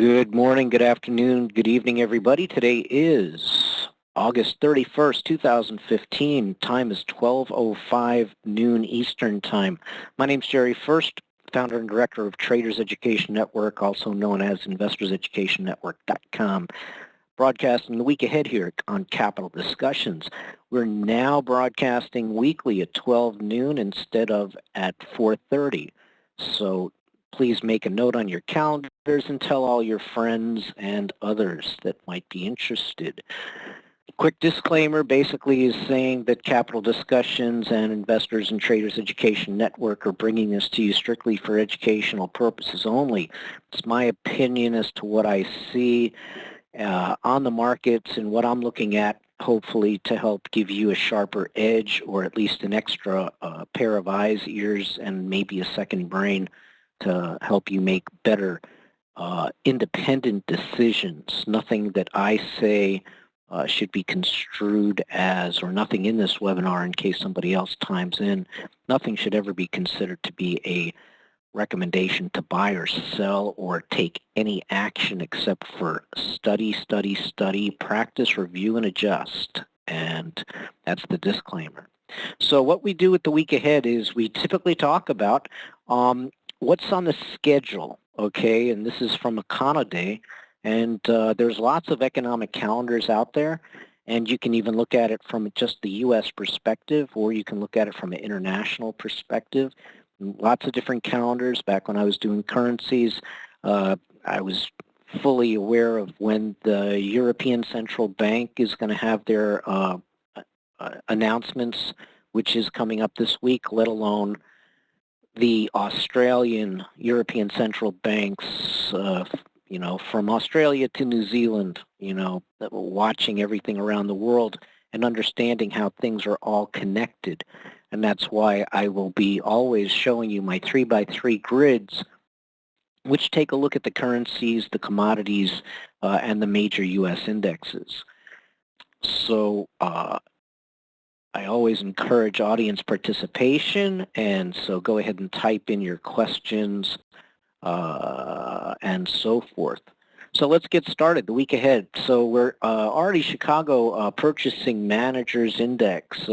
Good morning, good afternoon, good evening, everybody. Today is August 31st, 2015. Time is 12:05 noon Eastern Time. My name's Jerry First, founder and director of Traders Education Network, also known as InvestorsEducationNetwork.com. Broadcasting the week ahead here on Capital Discussions. We're now broadcasting weekly at 12 noon instead of at 4:30. So please make a note on your calendars and tell all your friends and others that might be interested. Quick disclaimer basically is saying that Capital Discussions and Investors and Traders Education Network are bringing this to you strictly for educational purposes only. It's my opinion as to what I see on the markets and what I'm looking at, hopefully to help give you a sharper edge or at least an extra pair of eyes, ears, and maybe a second brain to help you make better independent decisions. Nothing that I say should be construed as, or nothing in this webinar in case somebody else chimes in, nothing should ever be considered to be a recommendation to buy or sell or take any action except for study, practice, review, and adjust. And that's the disclaimer. So what we do with the week ahead is we typically talk about what's on the schedule, okay? And this is from Econoday. And there's lots of economic calendars out there. And you can even look at it from just the U.S. perspective, or you can look at it from an international perspective. Lots of different calendars. Back when I was doing currencies, I was fully aware of when the European Central Bank is going to have their announcements, which is coming up this week, let alone the Australian European Central Banks, from Australia to New Zealand, watching everything around the world and understanding how things are all connected. And that's why I will be always showing you my 3x3 grids, which take a look at the currencies, the commodities, and the major U.S. indexes. So I always encourage audience participation, and so go ahead and type in your questions and so forth. So let's get started, the week ahead. So we're already Chicago Purchasing Managers Index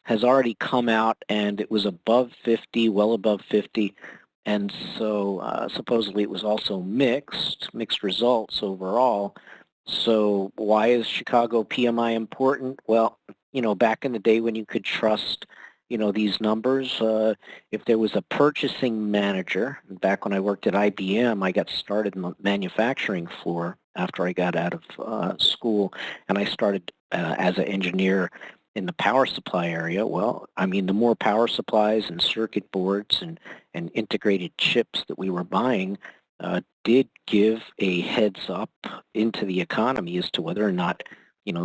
has already come out, and it was above 50, well above 50, and so supposedly it was also mixed results overall. So why is Chicago PMI important? Well, back in the day when you could trust, these numbers, if there was a purchasing manager, back when I worked at IBM, I got started in the manufacturing floor after I got out of school, and I started as an engineer in the power supply area. Well, I mean, the more power supplies and circuit boards and integrated chips that we were buying did give a heads up into the economy as to whether or not,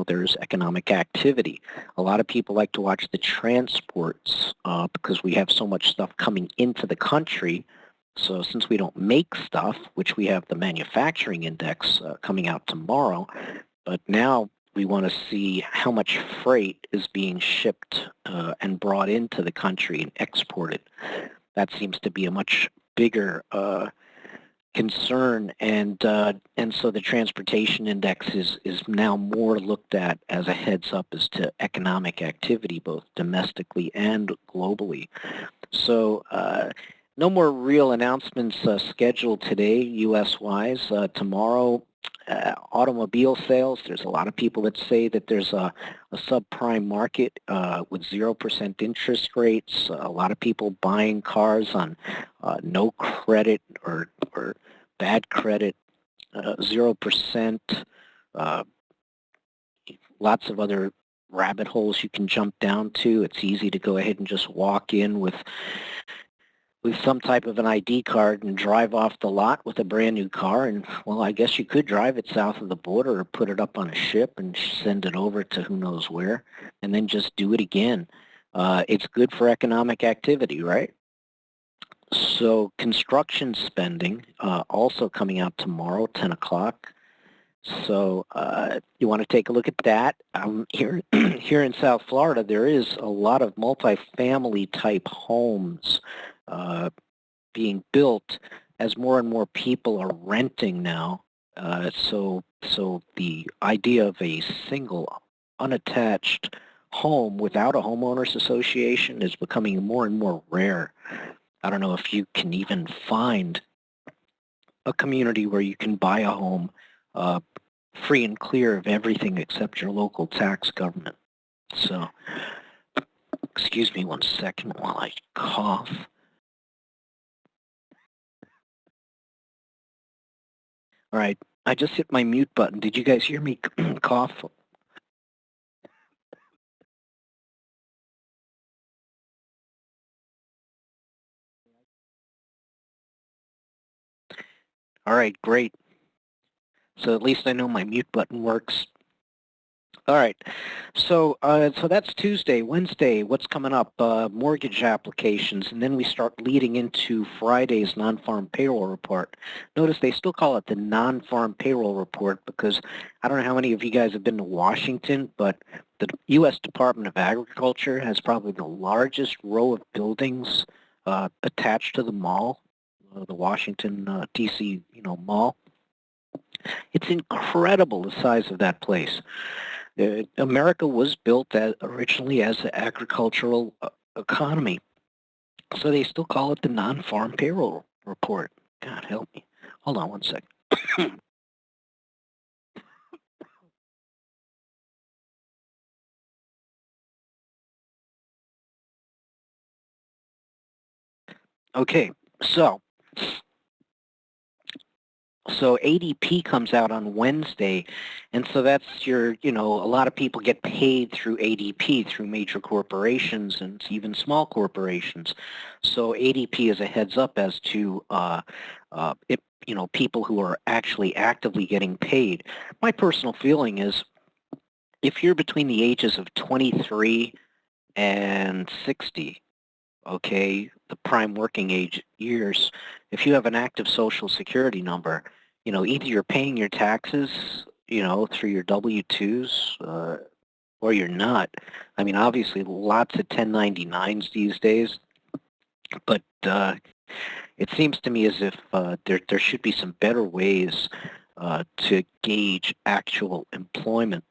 there's economic activity. A lot of people like to watch the transports because we have so much stuff coming into the country. So since we don't make stuff, which we have the manufacturing index coming out tomorrow, but now we want to see how much freight is being shipped and brought into the country and exported. That seems to be a much bigger concern, and so the transportation index is now more looked at as a heads up as to economic activity, both domestically and globally. So no more real announcements scheduled today, U.S.-wise. Tomorrow, automobile sales. There's a lot of people that say that there's a subprime market with 0% interest rates. A lot of people buying cars on no credit or bad credit, 0%. Lots of other rabbit holes you can jump down to. It's easy to go ahead and just walk in with some type of an ID card and drive off the lot with a brand new car, and well, I guess you could drive it south of the border or put it up on a ship and send it over to who knows where, and then just do it again. It's good for economic activity, right? So construction spending also coming out tomorrow, 10 o'clock. So you want to take a look at that. Here in South Florida, there is a lot of multifamily type homes being built as more and more people are renting now So the idea of a single unattached home without a homeowners association is becoming more and more rare. I don't know if you can even find a community where you can buy a home uh, free and clear of everything except your local tax government. So, excuse me one second while I cough. All right, I just hit my mute button. Did you guys hear me cough? All right, great. So at least I know my mute button works. All right. So that's Tuesday. Wednesday, what's coming up? Mortgage applications, and then we start leading into Friday's non-farm payroll report. Notice they still call it the non-farm payroll report because I don't know how many of you guys have been to Washington, but the U.S. Department of Agriculture has probably the largest row of buildings attached to the mall, the Washington D.C. Mall. It's incredible the size of that place. America was built originally as an agricultural economy, so they still call it the non-farm payroll report. God help me. Hold on one second. Okay, so ADP comes out on Wednesday, and so that's a lot of people get paid through ADP, through major corporations and even small corporations. So ADP is a heads up as to people who are actually actively getting paid. My personal feeling is if you're between the ages of 23 and 60, okay, the prime working age years, if you have an active social security number, either you're paying your taxes, through your W-2s, or you're not. I mean, obviously, lots of 1099s these days, but it seems to me as if there should be some better ways to gauge actual employment.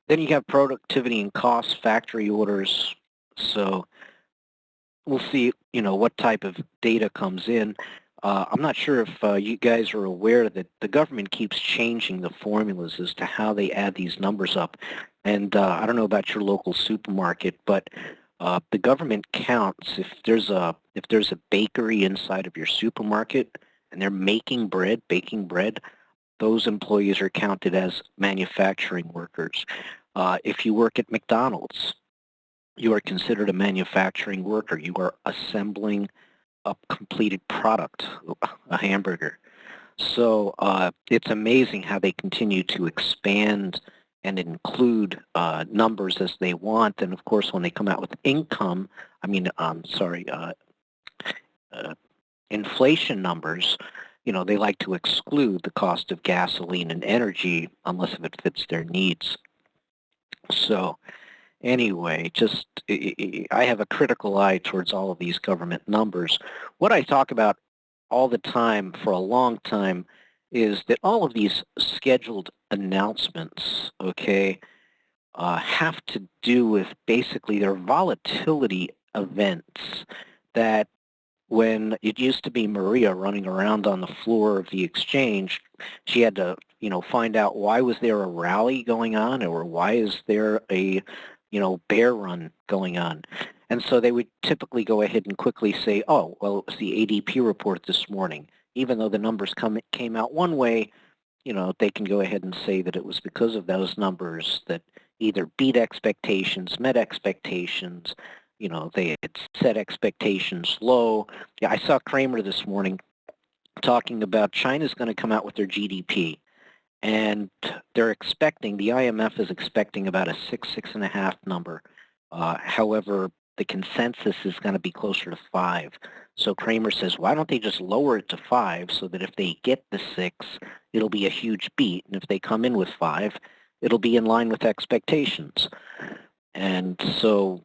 Then you have productivity and cost factory orders. So we'll see, what type of data comes in. I'm not sure if you guys are aware that the government keeps changing the formulas as to how they add these numbers up. And I don't know about your local supermarket, but the government counts if there's a bakery inside of your supermarket and they're baking bread, those employees are counted as manufacturing workers. If you work at McDonald's, you are considered a manufacturing worker. You are assembling a completed product, a hamburger. So it's amazing how they continue to expand and include numbers as they want. And of course, when they come out with income, inflation numbers, they like to exclude the cost of gasoline and energy unless if it fits their needs. So anyway, I have a critical eye towards all of these government numbers. What I talk about all the time for a long time is that all of these scheduled announcements, okay, have to do with basically their volatility events that when it used to be Maria running around on the floor of the exchange, she had to, find out why was there a rally going on or why is there a, bear run going on. And so they would typically go ahead and quickly say, oh, well, it was the ADP report this morning. Even though the numbers came out one way, they can go ahead and say that it was because of those numbers that either beat expectations, met expectations, they had set expectations low. Yeah, I saw Kramer this morning talking about China's going to come out with their GDP, and they're expecting, the IMF is expecting about a 6.5 number. However, the consensus is going to be closer to 5. So Kramer says, why don't they just lower it to 5 so that if they get the 6, it'll be a huge beat, and if they come in with 5, it'll be in line with expectations. And so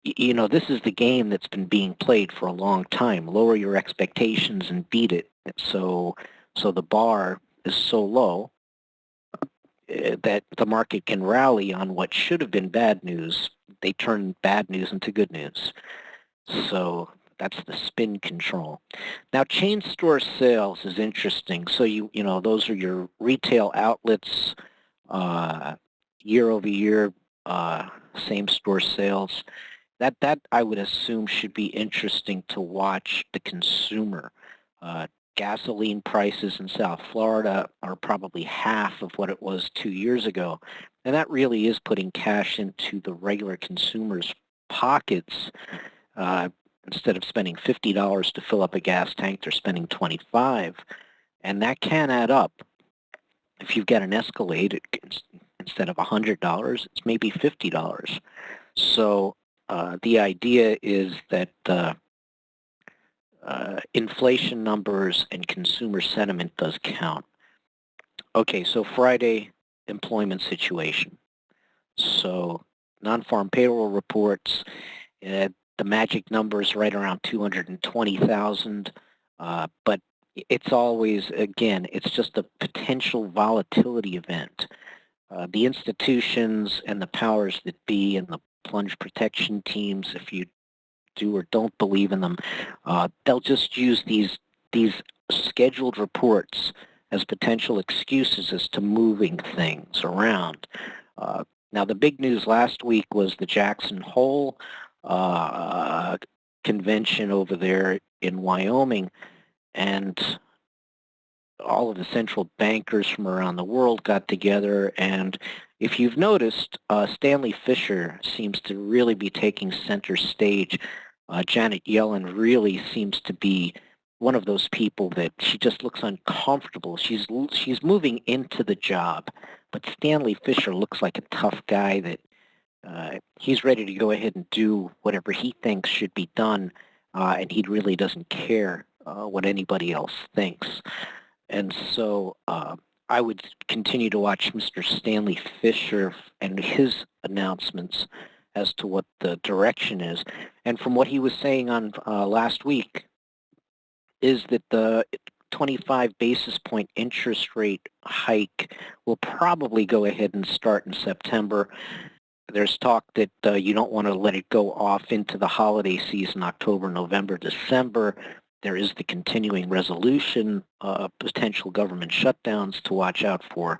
this is the game that's been being played for a long time. Lower your expectations and beat it. So So the bar is so low that the market can rally on what should have been bad news. They turn bad news into good news. So that's the spin control. Now, chain store sales is interesting. So you know those are your retail outlets, year over year, same store sales. That I would assume should be interesting to watch the consumer. Uh, Gasoline prices in South Florida are probably half of what it was 2 years ago, and that really is putting cash into the regular consumer's pockets. Uh, Instead of spending $50 to fill up a gas tank, they're spending 25, and that can add up. If you've got an Escalade, instead of $100, it's maybe $50. So the idea is that inflation numbers and consumer sentiment does count. Okay, so Friday employment situation. So non-farm payroll reports, the magic number is right around 220,000, but it's always, again, it's just a potential volatility event. The institutions and the powers that be and the plunge protection teams, if you do or don't believe in them, they'll just use these scheduled reports as potential excuses as to moving things around. Now, the big news last week was the Jackson Hole convention over there in Wyoming, and all of the central bankers from around the world got together, and if you've noticed, Stanley Fischer seems to really be taking center stage. Janet Yellen really seems to be one of those people that she just looks uncomfortable. She's moving into the job, but Stanley Fischer looks like a tough guy that he's ready to go ahead and do whatever he thinks should be done, and he really doesn't care what anybody else thinks. And so I would continue to watch Mr. Stanley Fischer and his announcements as to what the direction is. And from what he was saying on last week is that the 25 basis point interest rate hike will probably go ahead and start in September. There's talk that you don't want to let it go off into the holiday season, October, November, December. There is the continuing resolution, potential government shutdowns to watch out for.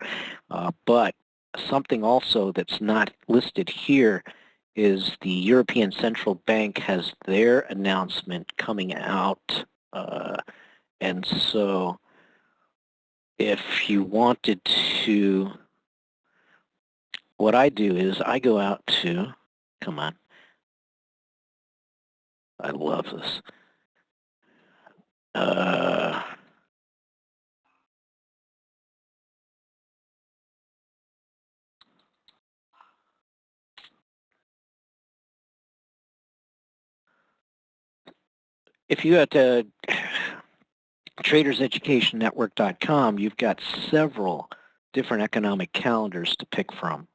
But something also that's not listed here is the European Central Bank has their announcement coming out. And so if you wanted to, what I do is I go out to, come on, I love this. If you go to traderseducationnetwork.com, you've got several different economic calendars to pick from.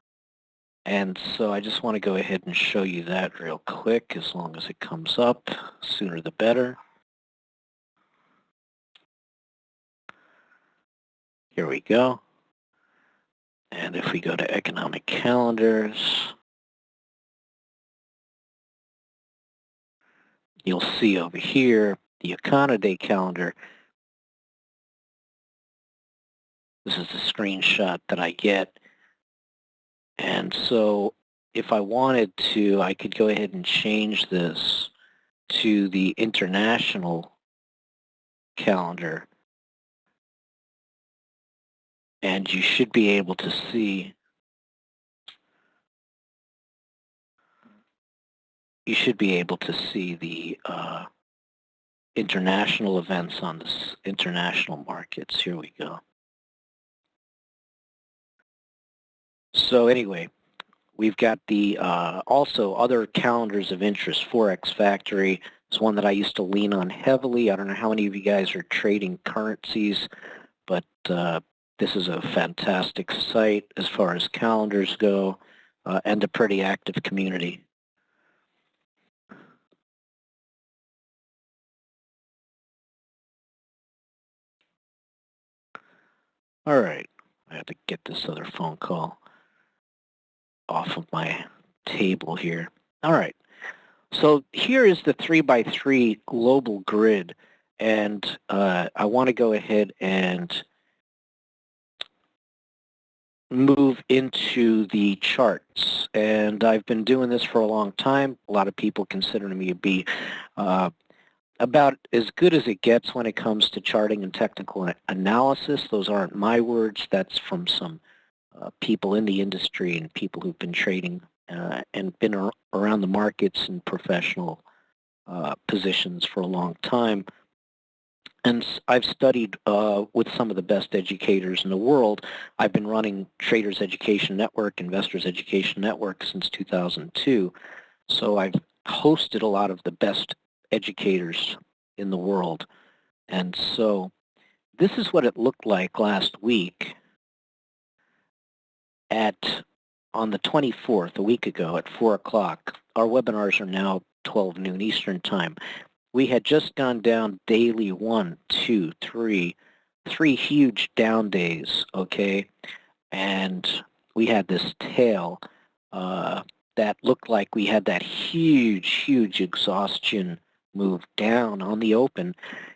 And so I just want to go ahead and show you that real quick, as long as it comes up. Sooner the better. Here we go. And if we go to economic calendars, you'll see over here the Econoday calendar. This is the screenshot that I get. And so if I wanted to, I could go ahead and change this to the international calendar. And you should be able to see, the international events on this international markets. Here we go. So anyway, we've got the also other calendars of interest. Forex Factory is one that I used to lean on heavily. I don't know how many of you guys are trading currencies, but this is a fantastic site as far as calendars go, and a pretty active community. All right. I have to get this other phone call off of my table here. All right. So here is the 3x3 global grid, and I want to go ahead and move into the charts. And I've been doing this for a long time. A lot of people consider me to be about as good as it gets when it comes to charting and technical analysis. Those aren't my words. That's from some people in the industry and people who've been trading and been around the markets and professional positions for a long time. And I've studied with some of the best educators in the world. I've been running Traders Education Network, Investors Education Network since 2002. So I've hosted a lot of the best educators in the world. And so this is what it looked like last week on the 24th, a week ago at 4 o'clock. Our webinars are now 12 noon Eastern time. We had just gone down daily 1, 2, 3, 3 huge down days, okay? And we had this tail that looked like we had that huge exhaustion move down on the open.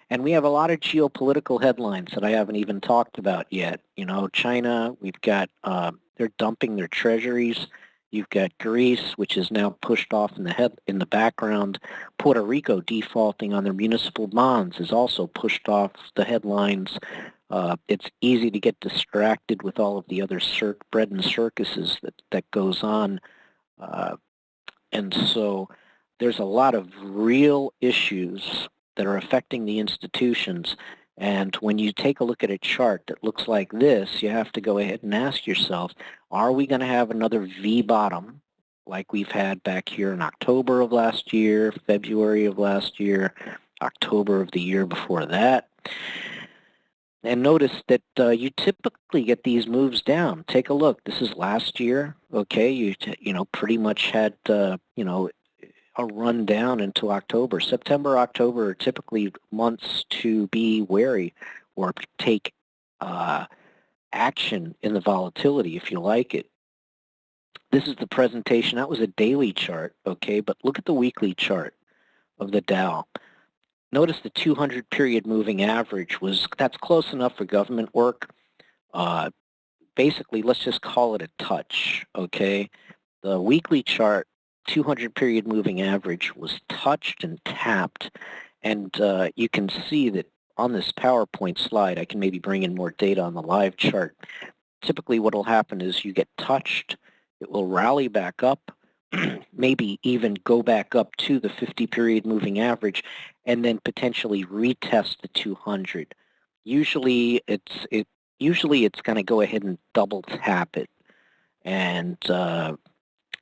And we have a lot of geopolitical headlines that I haven't even talked about yet. You know, China, we've got, they're dumping their treasuries. You've got Greece, which is now pushed off in the background. Puerto Rico defaulting on their municipal bonds is also pushed off the headlines. It's easy to get distracted with all of the other bread and circuses that goes on. And so there's a lot of real issues that are affecting the institutions. And when you take a look at a chart that looks like this, you have to go ahead and ask yourself, are we going to have another V bottom like we've had back here in October of last year, February of last year, October of the year before that? And notice that you typically get these moves down. Take a look. This is last year. Okay, you know pretty much had you know a run down into October. September, October are typically months to be wary or take action in the volatility if you like it. This is the presentation. That was a daily chart, okay? But look at the weekly chart of the Dow. Notice the 200 period moving average that's close enough for government work. Basically, let's just call it a touch, okay? The weekly chart, 200 period moving average was touched and tapped, and you can see that on this PowerPoint slide, I can maybe bring in more data on the live chart. Typically what will happen is you get touched, it will rally back up, maybe even go back up to the 50 period moving average, and then potentially retest the 200. Usually it's going to go ahead and double tap it, and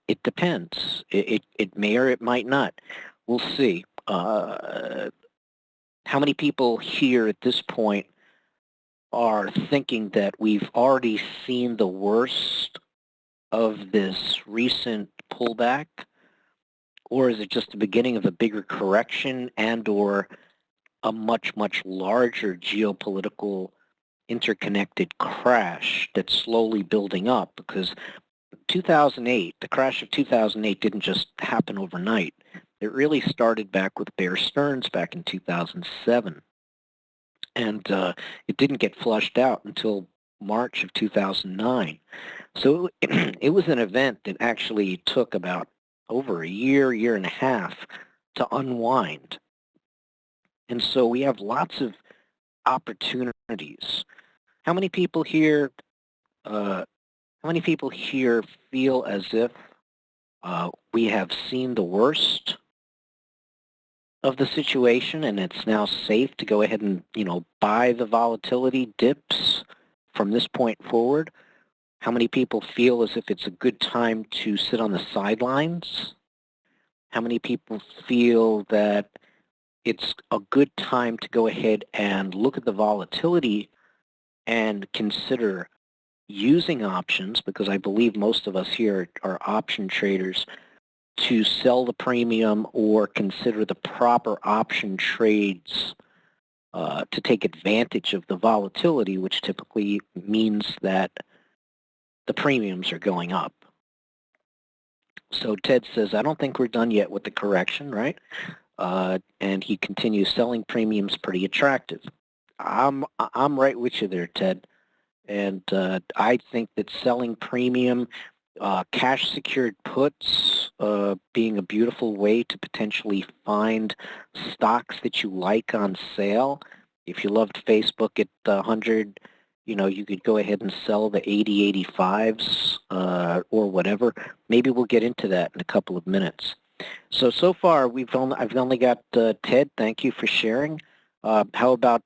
it depends. It may or it might not. We'll see. How many people here at this point are thinking that we've already seen the worst of this recent pullback? Or is it just the beginning of a bigger correction and or a much larger geopolitical interconnected crash that's slowly building up? Because 2008, the crash of 2008 didn't just happen overnight. It really started back with Bear Stearns back in 2007. And it didn't get flushed out until March of 2009. So it was an event that actually took about over a year and a half to unwind. And so we have lots of opportunities. How many people here feel as if we have seen the worst of the situation and it's now safe to go ahead and, buy the volatility dips from this point forward? How many people feel as if it's a good time to sit on the sidelines? How many people feel that it's a good time to go ahead and look at the volatility and consider using options, because I believe most of us here are option traders, to sell the premium or consider the proper option trades to take advantage of the volatility, which typically means that the premiums are going up. So Ted says, I don't think we're done yet with the correction, right? And he continues, selling premiums pretty attractive. I'm right with you there, Ted. And I think that selling premium, cash secured puts being a beautiful way to potentially find stocks that you like on sale. If you loved Facebook at 100, you could go ahead and sell the 80, 85s or whatever. Maybe we'll get into that in a couple of minutes. So far, I've only got Ted. Thank you for sharing. How about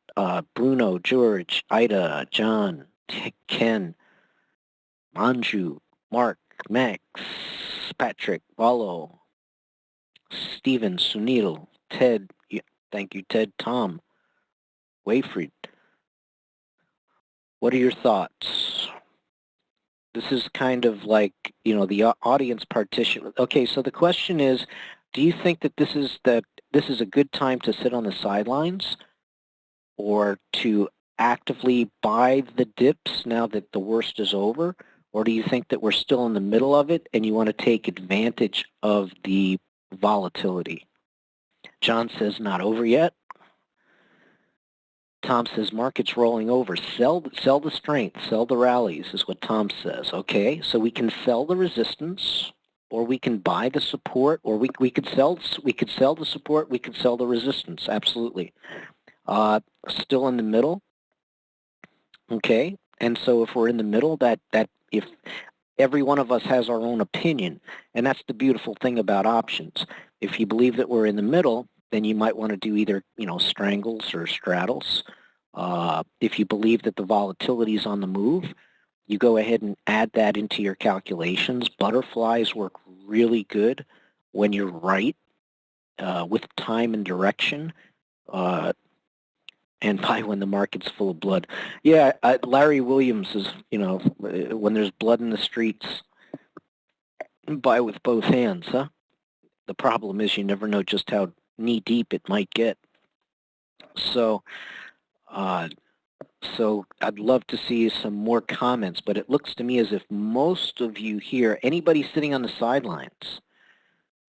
Bruno, George, Ida, John, Ken, Manju, Mark, Max, Patrick, Wallo, Steven, Sunil, Ted, thank you, Ted, Tom, Wayfried. What are your thoughts? This is kind of like, the audience partition. Okay, so the question is, do you think that this is a good time to sit on the sidelines or to actively buy the dips now that the worst is over? Or do you think that we're still in the middle of it and you want to take advantage of the volatility? John says, not over yet. Tom says, market's rolling over. Sell the strength, sell the rallies is what Tom says. Okay, so we can sell the resistance, or we can buy the support, or we could sell the support, we could sell the resistance. Absolutely. Still in the middle. Okay, and so if we're in the middle, that if every one of us has our own opinion, and that's the beautiful thing about options. If you believe that we're in the middle, then you might want to do either, strangles or straddles. If you believe that the volatility is on the move, you go ahead and add that into your calculations. Butterflies work really good when you're right with time and direction. And buy when the market's full of blood. Yeah, Larry Williams is, when there's blood in the streets, buy with both hands, huh? The problem is you never know just how knee-deep it might get. So I'd love to see some more comments, but it looks to me as if most of you here, anybody sitting on the sidelines,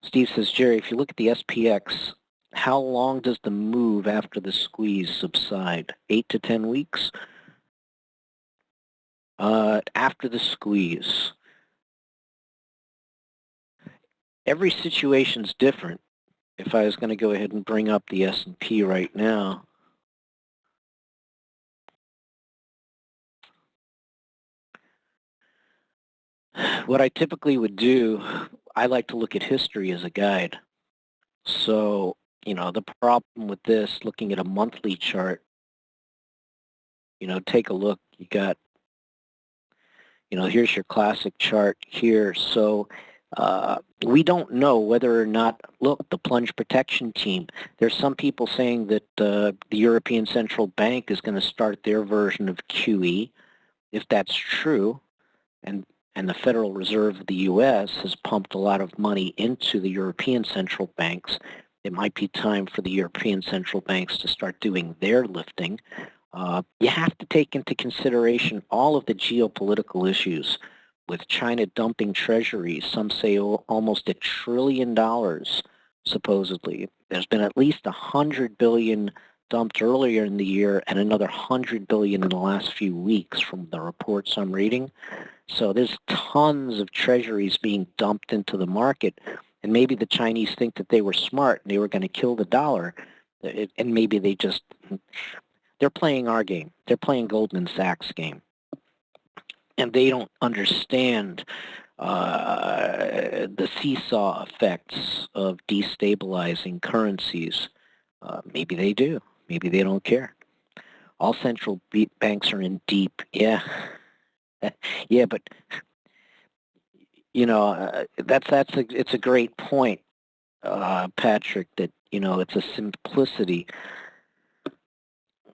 Steve says, Jerry, if you look at the SPX, how long does the move after the squeeze subside? 8 to 10 weeks? After the squeeze. Every situation's different. If I was going to go ahead and bring up the S&P right now, what I typically would do, I like to look at history as a guide. So, the problem with this, looking at a monthly chart, take a look. You got, here's your classic chart here. So we don't know whether or not, look, the plunge protection team, there's some people saying that the European Central Bank is going to start their version of QE. If that's true, and the Federal Reserve of the U.S. has pumped a lot of money into the European central banks, it might be time for the European central banks to start doing their lifting. You have to take into consideration all of the geopolitical issues with China dumping treasuries. Some say almost $1 trillion, supposedly. There's been at least $100 billion dumped earlier in the year and another $100 billion in the last few weeks from the reports I'm reading. So there's tons of treasuries being dumped into the market, and maybe the Chinese think that they were smart and they were going to kill the dollar, and maybe they're playing our game. They're playing Goldman Sachs' game, and they don't understand the seesaw effects of destabilizing currencies. Maybe they do. Maybe they don't care. All central banks are in deep, yeah. Yeah, but it's a great point, Patrick. That it's a simplicity.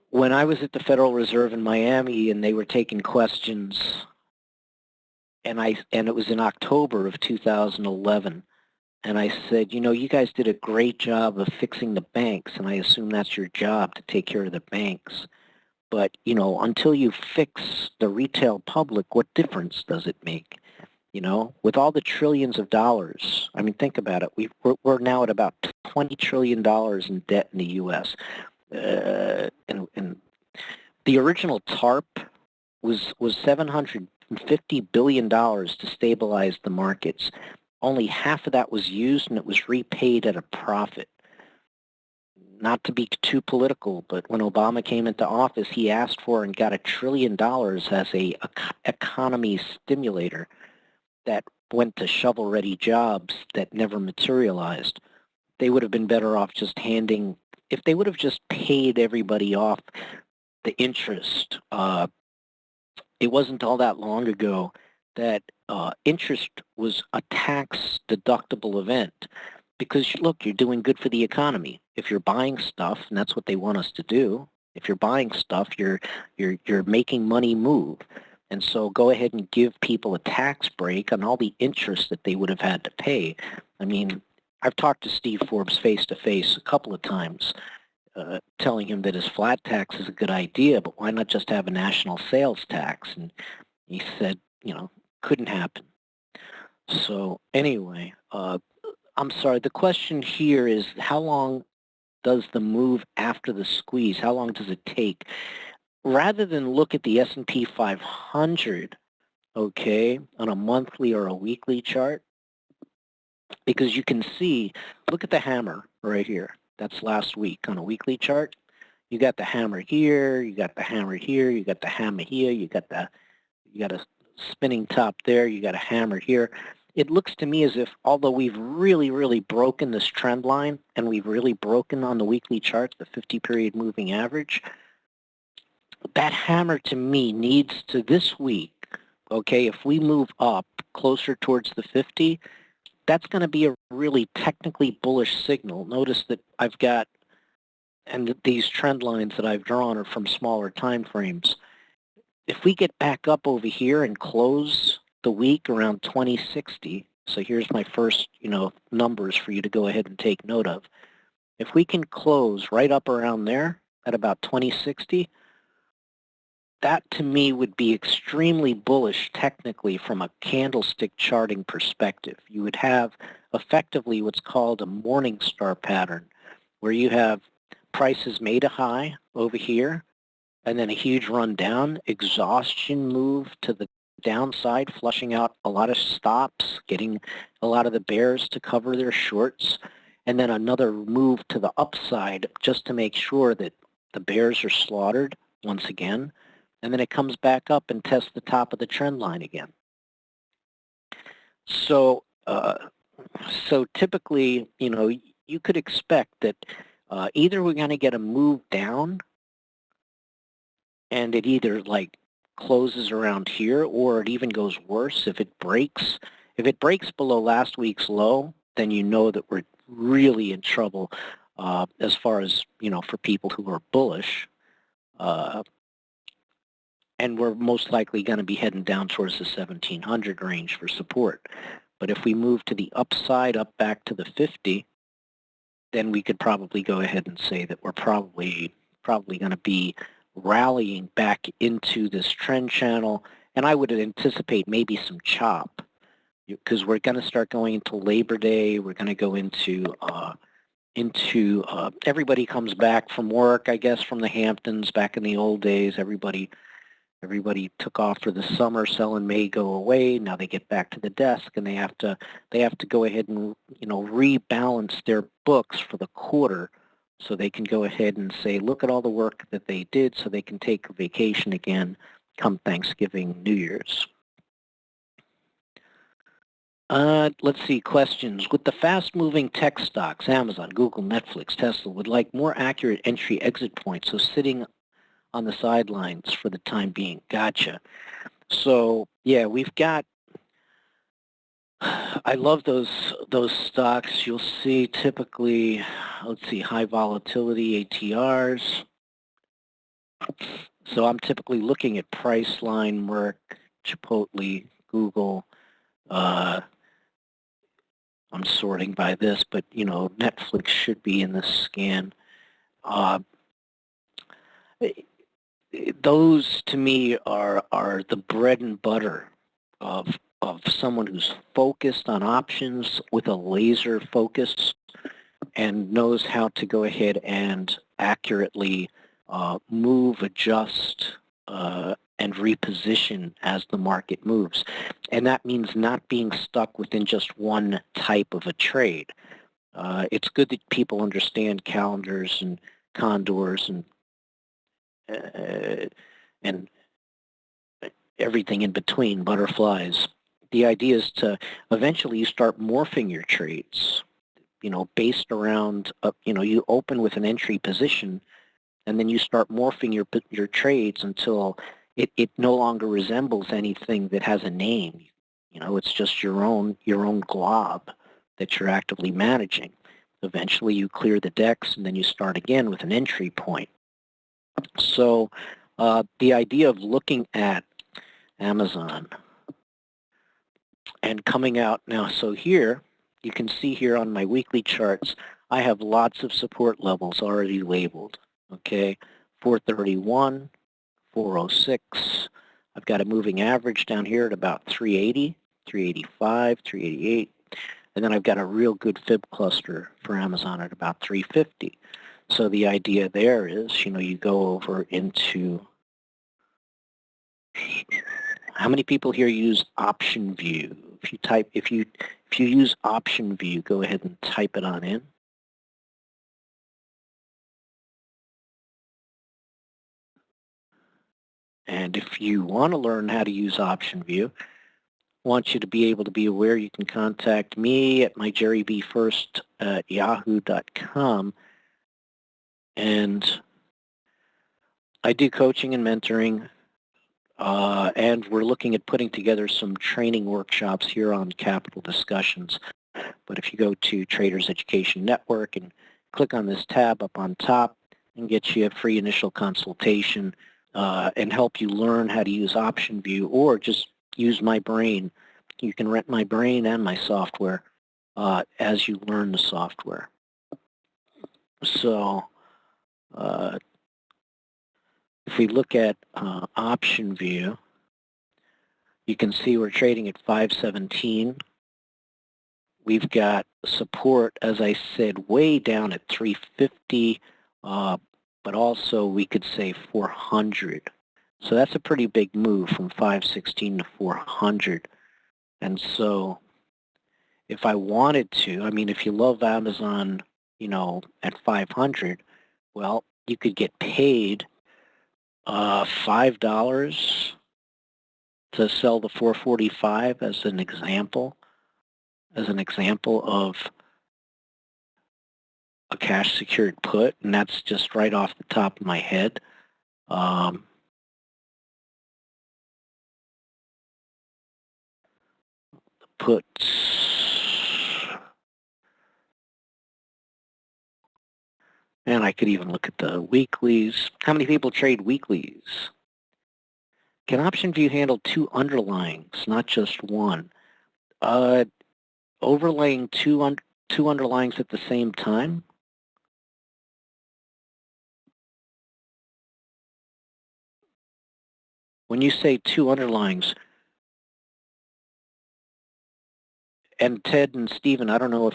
When I was at the Federal Reserve in Miami and they were taking questions, and it was in October of 2011, and I said, you know, you guys did a great job of fixing the banks, and I assume that's your job to take care of the banks. But, you know, until you fix the retail public, what difference does it make? You know, with all the trillions of dollars, I mean, think about it. We're now at about $20 trillion in debt in the U.S. And the original TARP was $750 billion to stabilize the markets. Only half of that was used, and it was repaid at a profit. Not to be too political, but when Obama came into office, he asked for and got $1 trillion as a economy stimulator that went to shovel-ready jobs that never materialized. They would have been better off just handing, if they would have just paid everybody off the interest. It wasn't all that long ago that interest was a tax-deductible event because, look, you're doing good for the economy. If you're buying stuff, and that's what they want us to do, if you're buying stuff, you're making money move. And so go ahead and give people a tax break on all the interest that they would have had to pay. I mean, I've talked to Steve Forbes face-to-face a couple of times, telling him that his flat tax is a good idea, but why not just have a national sales tax? And he said, you know, couldn't happen. So anyway, I'm sorry, the question here is how long does the move after the squeeze, how long does it take? Rather than look at the S&P 500, okay, on a monthly or a weekly chart, because you can see, look at the hammer right here. That's last week on a weekly chart. You got the hammer here, you got the hammer here, you got the hammer here, you got a spinning top there, you got a hammer here. It looks to me as if, although we've really, really broken this trend line, and we've really broken on the weekly chart, the 50-period moving average, that hammer to me needs to, this week, okay, if we move up closer towards the 50, that's going to be a really technically bullish signal. Notice that I've got, and these trend lines that I've drawn are from smaller time frames. If we get back up over here and close the week around 2060, so here's my first, you know, numbers for you to go ahead and take note of. If we can close right up around there at about 2060, that to me would be extremely bullish technically from a candlestick charting perspective. You would have effectively what's called a morning star pattern, where you have prices made a high over here, and then a huge run down, exhaustion move to the downside, flushing out a lot of stops, getting a lot of the bears to cover their shorts, and then another move to the upside just to make sure that the bears are slaughtered once again, and then it comes back up and tests the top of the trend line again. So, so typically, you know, you could expect that either we're going to get a move down, and it either like closes around here, or it even goes worse if it breaks. If it breaks below last week's low, then you know that we're really in trouble as far as, you know, for people who are bullish. And we're most likely going to be heading down towards the 1700 range for support. But if we move to the upside, up back to the 50, then we could probably go ahead and say that we're probably going to be rallying back into this trend channel. And I would anticipate maybe some chop, because we're going to start going into Labor Day. We're going to go into everybody comes back from work, I guess, from the Hamptons. Back in the old days, everybody took off for the summer. Sell and May go away. Now they get back to the desk, and they have to go ahead and, you know, rebalance their books for the quarter, so they can go ahead and say, look at all the work that they did, so they can take a vacation again come Thanksgiving, New Year's. Let's see, questions. With the fast-moving tech stocks, Amazon, Google, Netflix, Tesla, would like more accurate entry-exit points, so sitting on the sidelines for the time being. Gotcha. So, yeah, we've got, I love those stocks. You'll see typically, let's see, high volatility ATRs. So I'm typically looking at Priceline, Merck, Chipotle, Google. I'm sorting by this, but Netflix should be in this scan. Those to me are the bread and butter of someone who's focused on options with a laser focus and knows how to go ahead and accurately move, adjust, and reposition as the market moves. And that means not being stuck within just one type of a trade. It's good that people understand calendars and condors and everything in between, butterflies. The idea is to eventually you start morphing your trades, based around, you open with an entry position and then you start morphing your trades until it no longer resembles anything that has a name. It's just your own glob that you're actively managing. Eventually you clear the decks and then you start again with an entry point. So the idea of looking at Amazon and coming out now, so here you can see here on my weekly charts, I have lots of support levels already labeled. Okay, 431, 406. I've got a moving average down here at about 380, 385, 388. And then I've got a real good fib cluster for Amazon at about 350. So the idea there is, you go over into, how many people here use option view? If you use option view, go ahead and type it on in. And if you want to learn how to use option view, I want you to be able to be aware you can contact me at myjerrybfirst@yahoo.com. And I do coaching and mentoring, and we're looking at putting together some training workshops here on Capital Discussions. But if you go to Traders Education Network and click on this tab up on top and get you a free initial consultation and help you learn how to use option view or just use my brain. You can rent my brain and my software as you learn the software. So if we look at option view, you can see we're trading at 517. We've got support, as I said, way down at 350, but also we could say 400. So that's a pretty big move from 516 to 400. And so if I wanted to, if you love Amazon, at 500, well, you could get paid $5 to sell the 445 as an example of a cash secured put, and that's just right off the top of my head. Puts, and I could even look at the weeklies. How many people trade weeklies? Can option view handle two underlyings, not just one? Overlaying two underlyings at the same time? When you say two underlyings, and Ted and Stephen, I don't know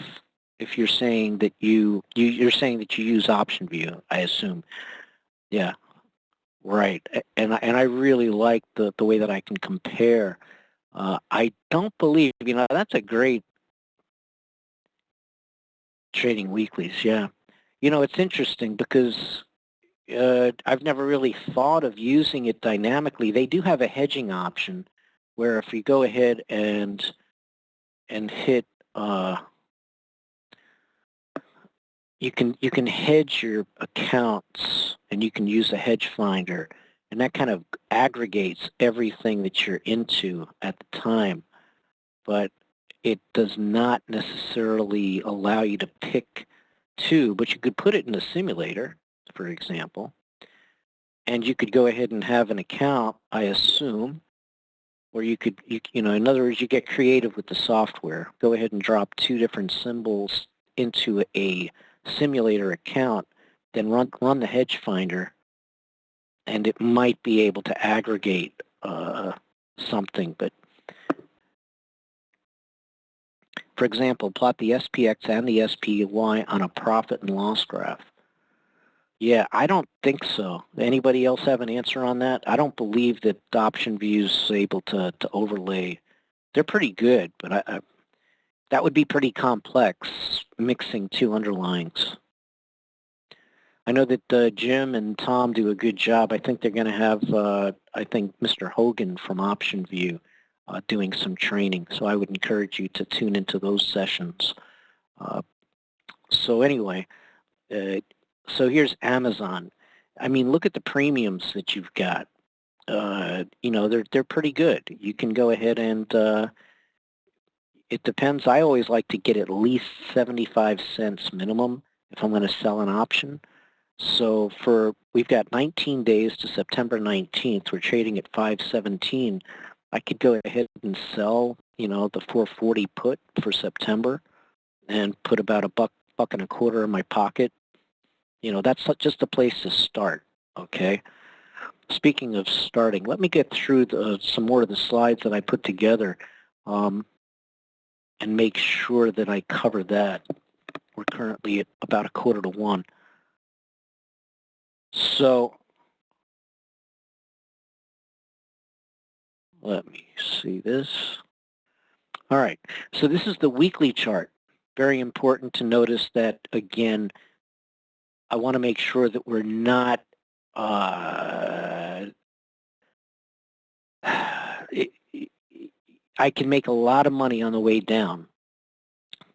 if you're saying that you're saying that you use option view, I assume. Yeah, right. And I really like the way that I can compare. I don't believe, that's a great trading weeklies, yeah. It's interesting because I've never really thought of using it dynamically. They do have a hedging option where if you go ahead and hit, you can hedge your accounts and you can use a hedge finder, and that kind of aggregates everything that you're into at the time. But it does not necessarily allow you to pick two, but you could put it in a simulator, for example, and you could go ahead and have an account, I assume, Or you could, in other words, you get creative with the software. Go ahead and drop 2 different symbols into a simulator account, then run the hedge finder, and it might be able to aggregate something. But for example, plot the SPX and the SPY on a profit and loss graph. Yeah, I don't think so. Anybody else have an answer on that? I don't believe that OptionView is able to overlay. They're pretty good, but that would be pretty complex, mixing 2 underlyings. I know that Jim and Tom do a good job. I think they're going to have, I think, Mr. Hogan from OptionView doing some training. So I would encourage you to tune into those sessions. So anyway, so here's Amazon. I mean, look at the premiums that you've got. They're pretty good. You can go ahead and it depends. I always like to get at least 75 cents minimum if I'm going to sell an option. So we've got 19 days to September 19th. We're trading at 517. I could go ahead and sell, the 440 put for September and put about $1.25 in my pocket. That's just a place to start, okay? Speaking of starting, let me get through some more of the slides that I put together and make sure that I cover that. We're currently at about 1:45. So let me see this. All right, so this is the weekly chart. Very important to notice that, again, I want to make sure that we're not I can make a lot of money on the way down,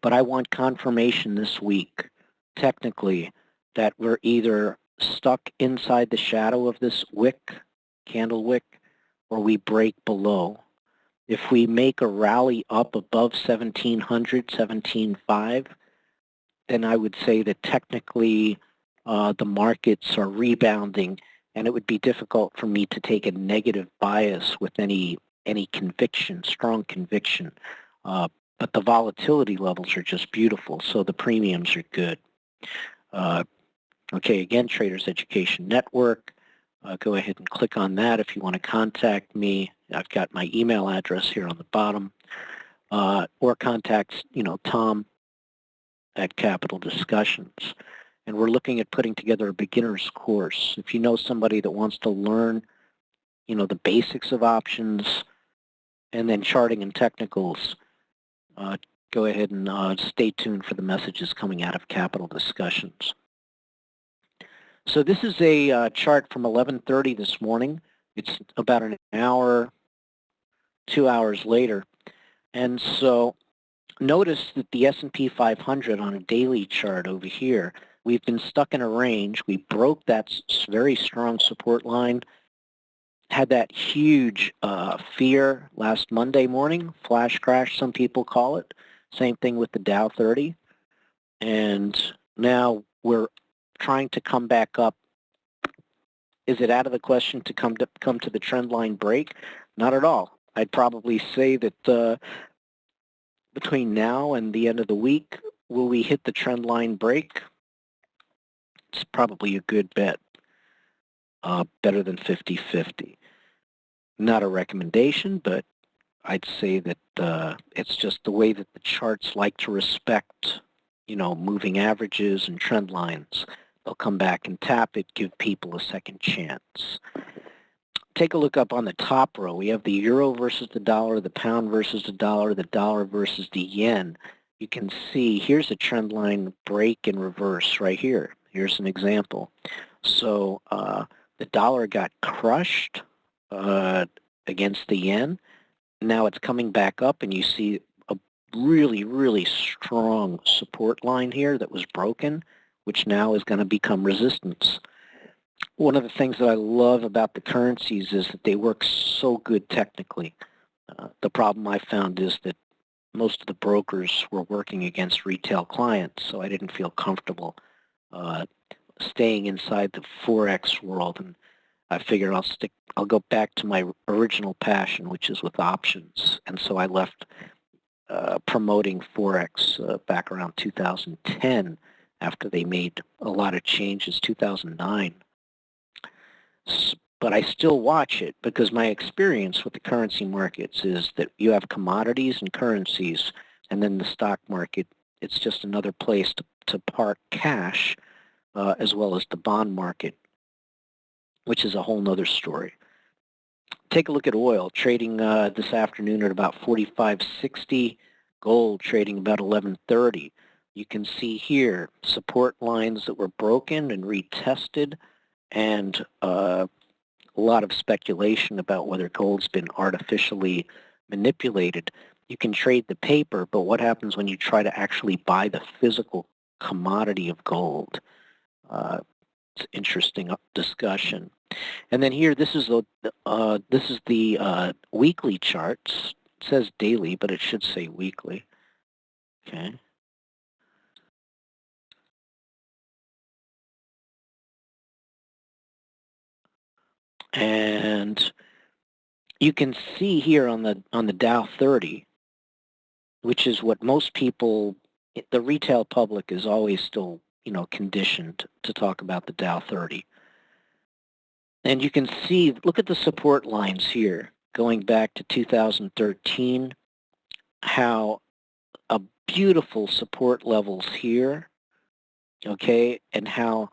but I want confirmation this week, technically, that we're either stuck inside the shadow of this candle wick, or we break below. If we make a rally up above 1700, 17.5, then I would say that technically the markets are rebounding, and it would be difficult for me to take a negative bias with any conviction, strong conviction. But the volatility levels are just beautiful, so the premiums are good. Okay, again, Traders Education Network. Go ahead and click on that if you want to contact me. I've got my email address here on the bottom. Or contact, Tom at Capital Discussions. And we're looking at putting together a beginner's course. If you know somebody that wants to learn, the basics of options and then charting and technicals, go ahead and stay tuned for the messages coming out of Capital Discussions. So this is a chart from 11:30 this morning. It's about an hour, 2 hours later. And so notice that the S&P 500 on a daily chart over here, we've been stuck in a range. We broke that very strong support line, had that huge fear last Monday morning, flash crash, some people call it. Same thing with the Dow 30. And now we're trying to come back up. Is it out of the question to come to the trend line break? Not at all. I'd probably say that between now and the end of the week, will we hit the trend line break? It's probably a good bet. Better than 50-50. Not a recommendation, but I'd say that it's just the way that the charts like to respect, moving averages and trend lines. They'll come back and tap it, give people a second chance. Take a look up on the top row. We have the euro versus the dollar, the pound versus the dollar versus the yen. You can see here's a trend line break in reverse right here. Here's an example. So the dollar got crushed against the yen. Now it's coming back up, and you see a really, really strong support line here that was broken, which now is going to become resistance. One of the things that I love about the currencies is that they work so good technically. The problem I found is that most of the brokers were working against retail clients, so I didn't feel comfortable staying inside the Forex world. And I figured I'll go back to my original passion, which is with options. And so I left promoting Forex back around 2010 after they made a lot of changes, 2009. But I still watch it because my experience with the currency markets is that you have commodities and currencies, and then the stock market, it's just another place to park cash, as well as the bond market, which is a whole nother story. Take a look at oil trading this afternoon at about 45.60, gold trading about 11.30. You can see here support lines that were broken and retested, and a lot of speculation about whether gold's been artificially manipulated. You can trade the paper, but what happens when you try to actually buy the physical commodity of gold? It's interesting discussion. And then here, this is the weekly charts. It says daily, but it should say weekly. Okay. And you can see here on the Dow 30, which is what most people, the retail public is always still, conditioned to talk about the Dow 30. And you can see, look at the support lines here, going back to 2013, how a beautiful support levels here, okay, and how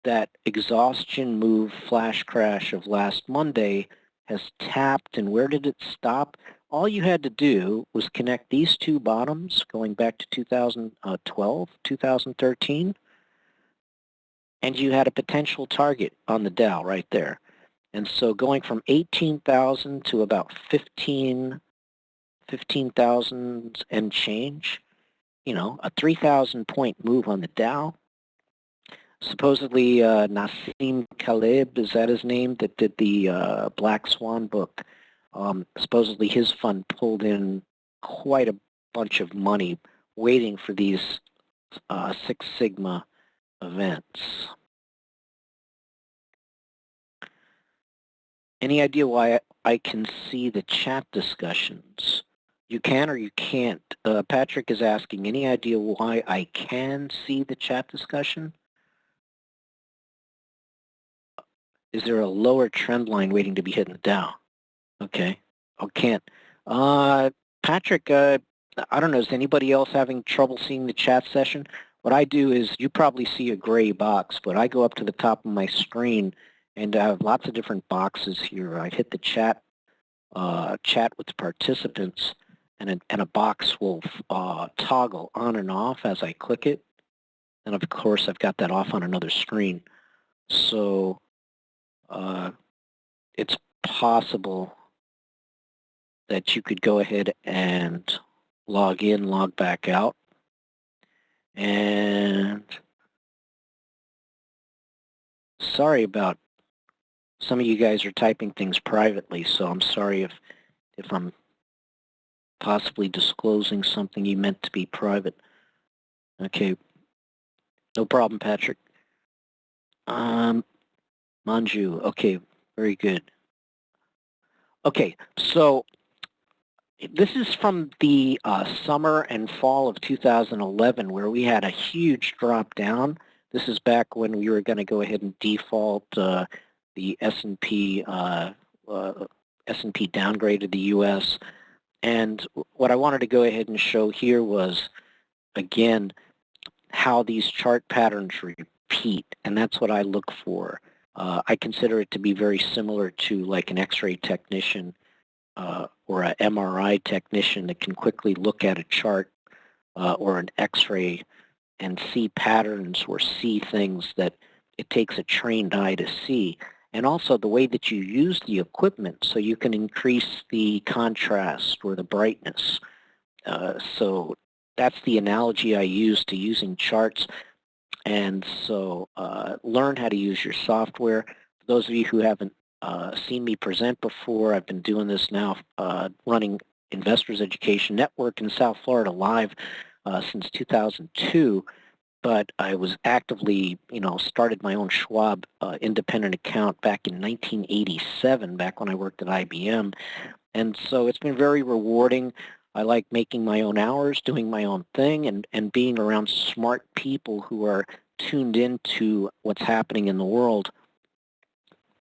that exhaustion move flash crash of last Monday has tapped, and where did it stop? All you had to do was connect these two bottoms going back to 2012, 2013, and you had a potential target on the Dow right there. And so going from 18,000 to about 15,000 and change, a 3,000 point move on the Dow. Supposedly Nassim Taleb, is that his name, that did the Black Swan book? Supposedly his fund pulled in quite a bunch of money waiting for these Six Sigma events. Any idea why I can see the chat discussions? You can or you can't? Patrick is asking, any idea why I can see the chat discussion? Is there a lower trend line waiting to be hit in the Dow? Okay. Oh, can't. Patrick, I don't know, is anybody else having trouble seeing the chat session? What I do is, you probably see a gray box, but I go up to the top of my screen and I have lots of different boxes here. I hit the chat with the participants, and a box will toggle on and off as I click it. And of course, I've got that off on another screen. So it's possible that you could go ahead and log in, log back out. And sorry about, some of you guys are typing things privately, so I'm sorry if I'm possibly disclosing something you meant to be private. Okay, no problem, Patrick. Manju, okay, very good. Okay, so this is from the summer and fall of 2011, where we had a huge drop down. This is back when we were going to go ahead and default the S&P downgraded the U.S. And what I wanted to go ahead and show here was, again, how these chart patterns repeat, and that's what I look for. I consider it to be very similar to like an X-ray technician or an MRI technician that can quickly look at a chart or an X-ray and see patterns or see things that it takes a trained eye to see. And also the way that you use the equipment, so you can increase the contrast or the brightness. So that's the analogy I use to using charts. And so learn how to use your software. For those of you who haven't seen me present before, I've been doing this now, running Investors Education Network in South Florida live since 2002. but I was actively, started my own Schwab independent account back in 1987, back when I worked at IBM. And so it's been very rewarding. I like making my own hours, doing my own thing, and being around smart people who are tuned into what's happening in the world.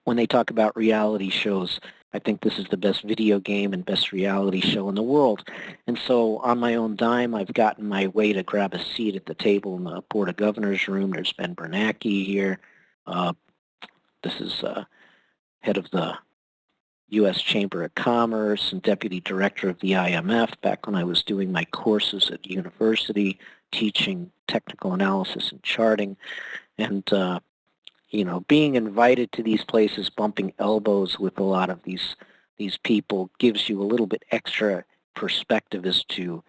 When they talk about reality shows, I think this is the best video game and best reality show in the world. And so on my own dime, I've gotten my way to grab a seat at the table in the Board of Governors room. There's Ben Bernanke here. This is head of the U.S. Chamber of Commerce and deputy director of the IMF back when I was doing my courses at university, teaching technical analysis and charting. And being invited to these places, bumping elbows with a lot of these people gives you a little bit extra perspective as to,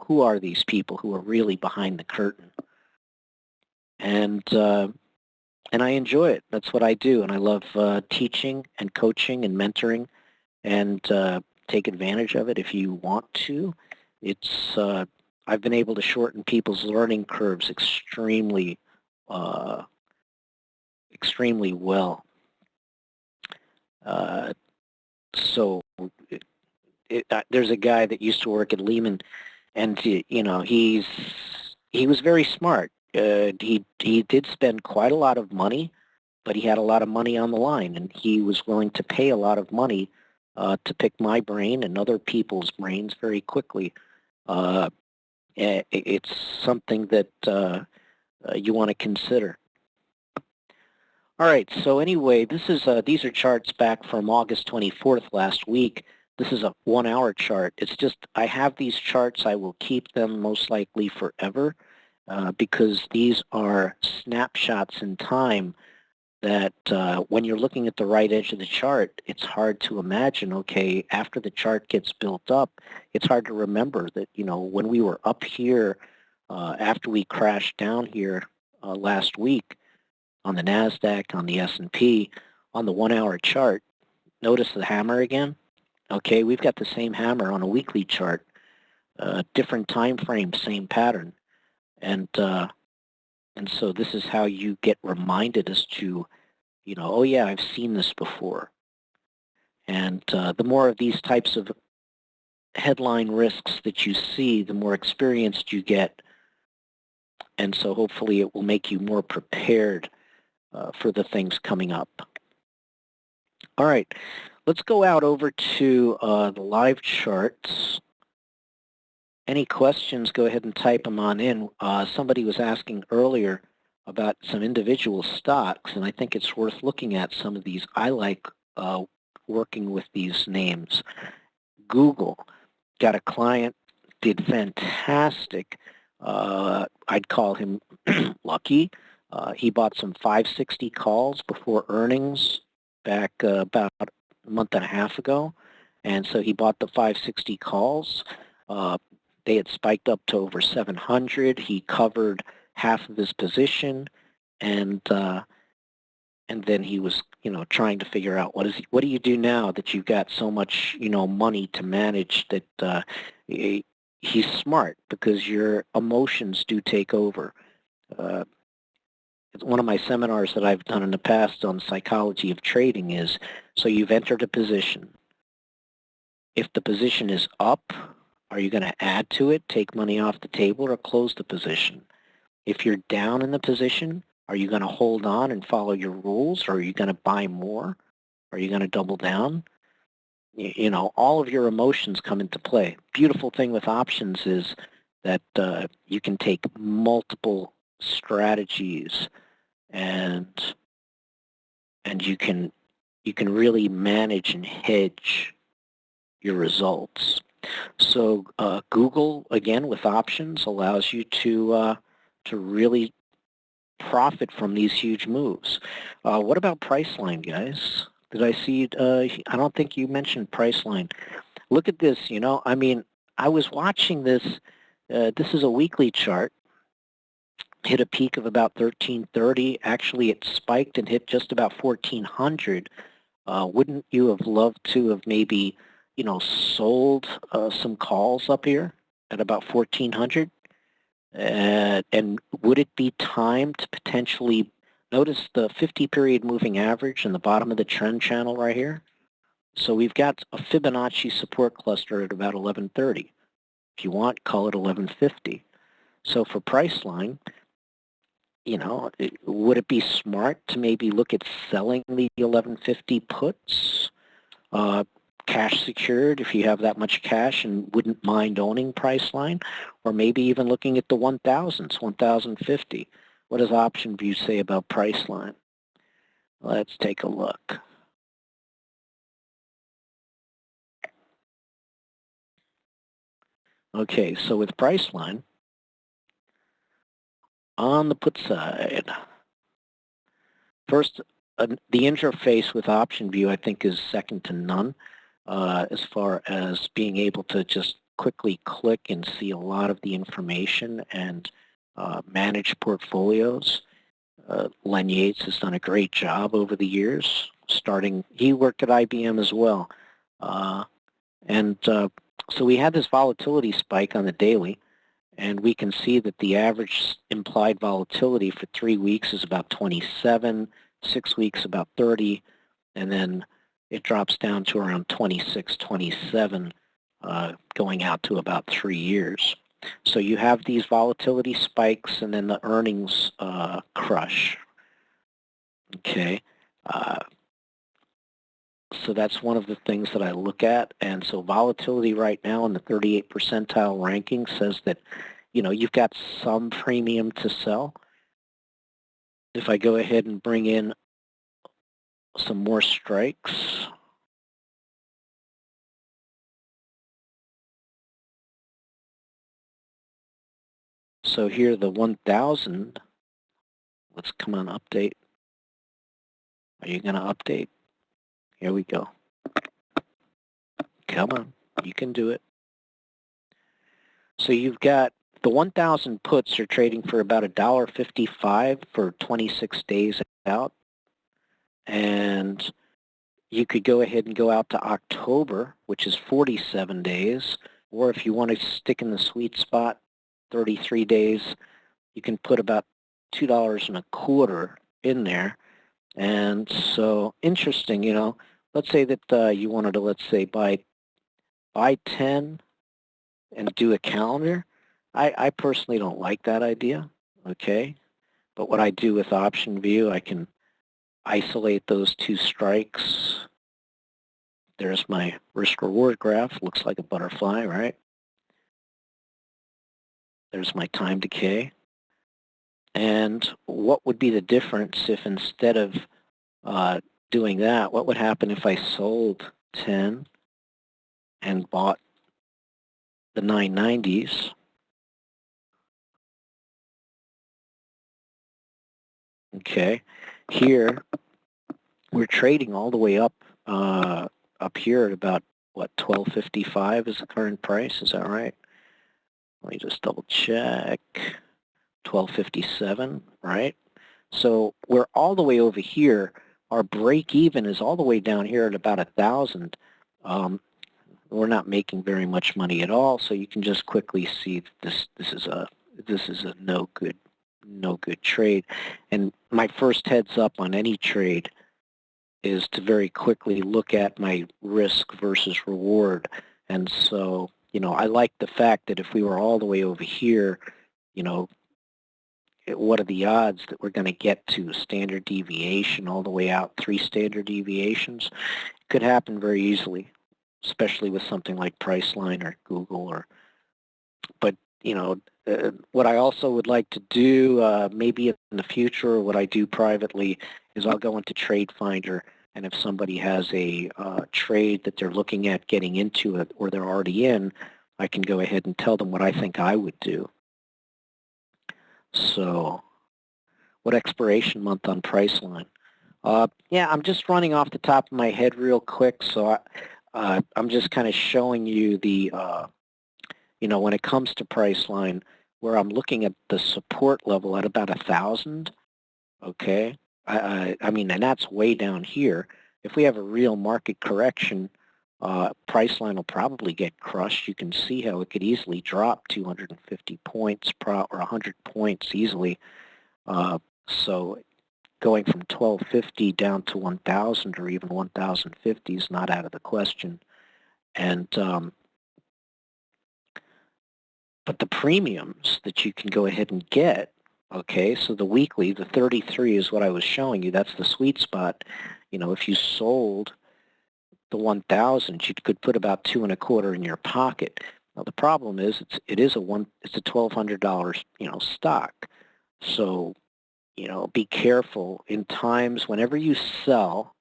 who are these people who are really behind the curtain. And I enjoy it. That's what I do. And I love teaching and coaching and mentoring, and take advantage of it if you want to. It's I've been able to shorten people's learning curves extremely well. So there's a guy that used to work at Lehman, and he was very smart. He did spend quite a lot of money, but he had a lot of money on the line, and he was willing to pay a lot of money to pick my brain and other people's brains very quickly. It's something that you want to consider. All right, so anyway, these are charts back from August 24th last week. This is a 1-hour chart. It's just I have these charts. I will keep them most likely forever because these are snapshots in time that when you're looking at the right edge of the chart, it's hard to imagine, okay, after the chart gets built up, it's hard to remember that, when we were up here after we crashed down here last week, on the NASDAQ, on the S&P, on the 1-hour chart, notice the hammer again? Okay, we've got the same hammer on a weekly chart, different time frame, same pattern. And so this is how you get reminded as to, oh yeah, I've seen this before. And the more of these types of headline risks that you see, the more experienced you get. And so hopefully it will make you more prepared for the things coming up. All right, let's go out over to the live charts. Any questions, go ahead and type them on in. Somebody was asking earlier about some individual stocks, and I think it's worth looking at some of these. I like working with these names. Google, got a client, did fantastic. I'd call him lucky. He bought some 560 calls before earnings back about a month and a half ago. And so he bought the 560 calls. They had spiked up to over 700. He covered half of his position, and then he was, trying to figure out what do you do now that you've got so much, money to manage that he's smart because your emotions do take over. One of my seminars that I've done in the past on psychology of trading is, so you've entered a position. If the position is up, are you going to add to it, take money off the table, or close the position? If you're down in the position, are you going to hold on and follow your rules, or are you going to buy more? Are you going to double down? All of your emotions come into play. Beautiful thing with options is that you can take multiple strategies and you can really manage and hedge your results. So Google, again, with options, allows you to really profit from these huge moves. What about Priceline, guys? Did I see? I don't think you mentioned Priceline. Look at this. I was watching this. This is a weekly chart. Hit a peak of about 1330. Actually, it spiked and hit just about 1400. Wouldn't you have loved to have maybe, sold some calls up here at about 1400? And would it be time to potentially notice the 50-period moving average in the bottom of the trend channel right here? So we've got a Fibonacci support cluster at about 1130. If you want, call it 1150. So for Priceline, would it be smart to maybe look at selling the 1150 puts, cash secured if you have that much cash and wouldn't mind owning Priceline, or maybe even looking at the 1000s, 1050? What does OptionView say about Priceline? Let's take a look. Okay, so with Priceline, on the put side, first, the interface with OptionView, I think, is second to none as far as being able to just quickly click and see a lot of the information and manage portfolios. Len Yates has done a great job over the years. He worked at IBM as well. So we had this volatility spike on the daily, and we can see that the average implied volatility for 3 weeks is about 27, 6 weeks about 30, and then it drops down to around 26, 27, going out to about 3 years. So you have these volatility spikes and then the earnings crush. Okay. So that's one of the things that I look at. And so volatility right now in the 38th percentile ranking says that, you've got some premium to sell. If I go ahead and bring in some more strikes, so here the 1000, let's come on, update. Are you going to update? Here we go. Come on, you can do it. So you've got the 1,000 puts are trading for about $1.55 for 26 days out. And you could go ahead and go out to October, which is 47 days. Or if you want to stick in the sweet spot, 33 days, you can put about $2.25 in there. And so interesting, let's say that you wanted to, let's say, buy 10 and do a calendar. I personally don't like that idea, okay? But what I do with OptionView, I can isolate those 2 strikes. There's my risk-reward graph. Looks like a butterfly, right? There's my time decay. And what would be the difference if instead of doing that, what would happen if I sold 10 and bought the 990s? Okay, here we're trading all the way up here at about, what, 1255 is the current price, is that right? Let me just double check. 1257, right? So we're all the way over here. Our break even is all the way down here at about 1,000. We're not making very much money at all, so you can just quickly see this is a no good trade. And my first heads up on any trade is to very quickly look at my risk versus reward. And so, I like the fact that if we were all the way over here, what are the odds that we're going to get to standard deviation all the way out, 3 standard deviations? It could happen very easily, especially with something like Priceline or Google. But what I also would like to do, maybe in the future, what I do privately is I'll go into Trade Finder, and if somebody has a trade that they're looking at getting into it or they're already in, I can go ahead and tell them what I think I would do. So what expiration month on Priceline? Yeah, I'm just running off the top of my head real quick, so I'm just kind of showing you the, when it comes to Priceline, where I'm looking at the support level at about 1,000, okay? I mean, and that's way down here. If we have a real market correction, Price line will probably get crushed. You can see how it could easily drop 250 points or 100 points easily. So going from 1250 down to 1000 or even 1050 is not out of the question. And but the premiums that you can go ahead and get, okay, so the weekly, the 33 is what I was showing you. That's the sweet spot. You know, if you sold the 1,000, you could put about 2.25 in your pocket. Now the problem is it's a $1,200 stock. So be careful in times whenever you sell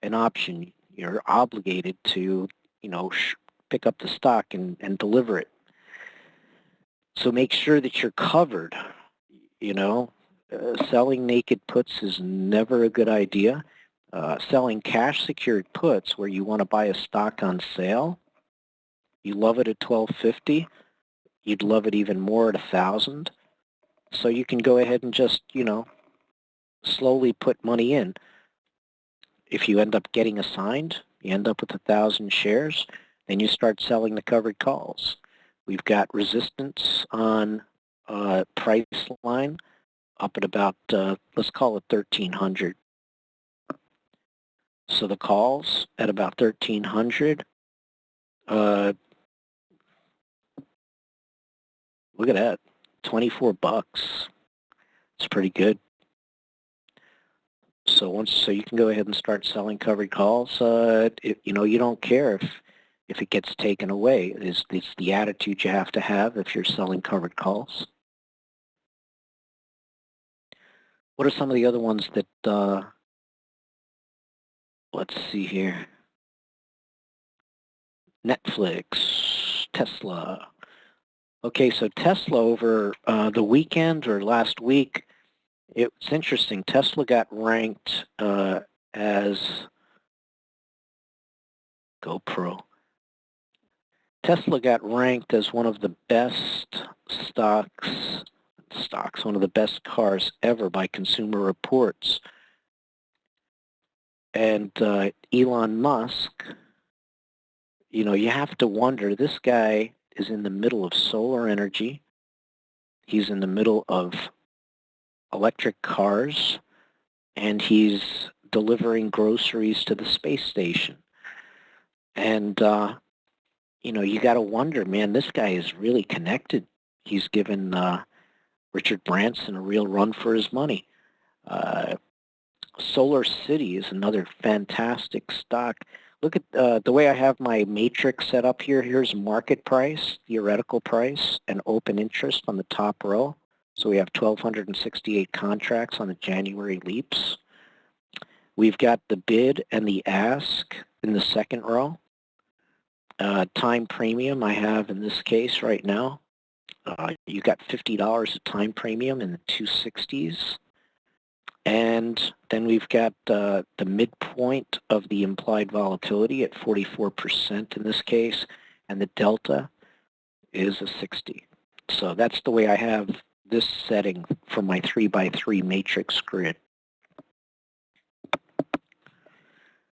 an option, you're obligated to pick up the stock and deliver it. So make sure that you're covered. Selling naked puts is never a good idea. Selling cash secured puts where you want to buy a stock on sale, you love it at $12.50, you'd love it even more at $1,000. So you can go ahead and just, slowly put money in. If you end up getting assigned, you end up with 1,000 shares, then you start selling the covered calls. We've got resistance on price line up at about, let's call it 1,300. So the calls at about 1,300. Look at that, 24 bucks. It's pretty good. So you can go ahead and start selling covered calls. You don't care if it gets taken away. It's the attitude you have to have if you're selling covered calls. What are some of the other ones that? Let's see here. Netflix, Tesla. Okay, so Tesla over the weekend or last week, it's interesting. Tesla got ranked as GoPro. Tesla got ranked as one of the best stocks, one of the best cars ever by Consumer Reports. And Elon Musk, you have to wonder, this guy is in the middle of solar energy. He's in the middle of electric cars, and he's delivering groceries to the space station. And, you got to wonder, man, this guy is really connected. He's given Richard Branson a real run for his money. Solar City is another fantastic stock. Look at the way I have my matrix set up here. Here's market price, theoretical price, and open interest on the top row. So we have 1,268 contracts on the January leaps. We've got the bid and the ask in the second row. Time premium I have in this case right now. You got $50 of time premium in the 260s. And then we've got the midpoint of the implied volatility at 44% in this case, and the delta is a 60. So that's the way I have this setting for my 3x3 matrix grid.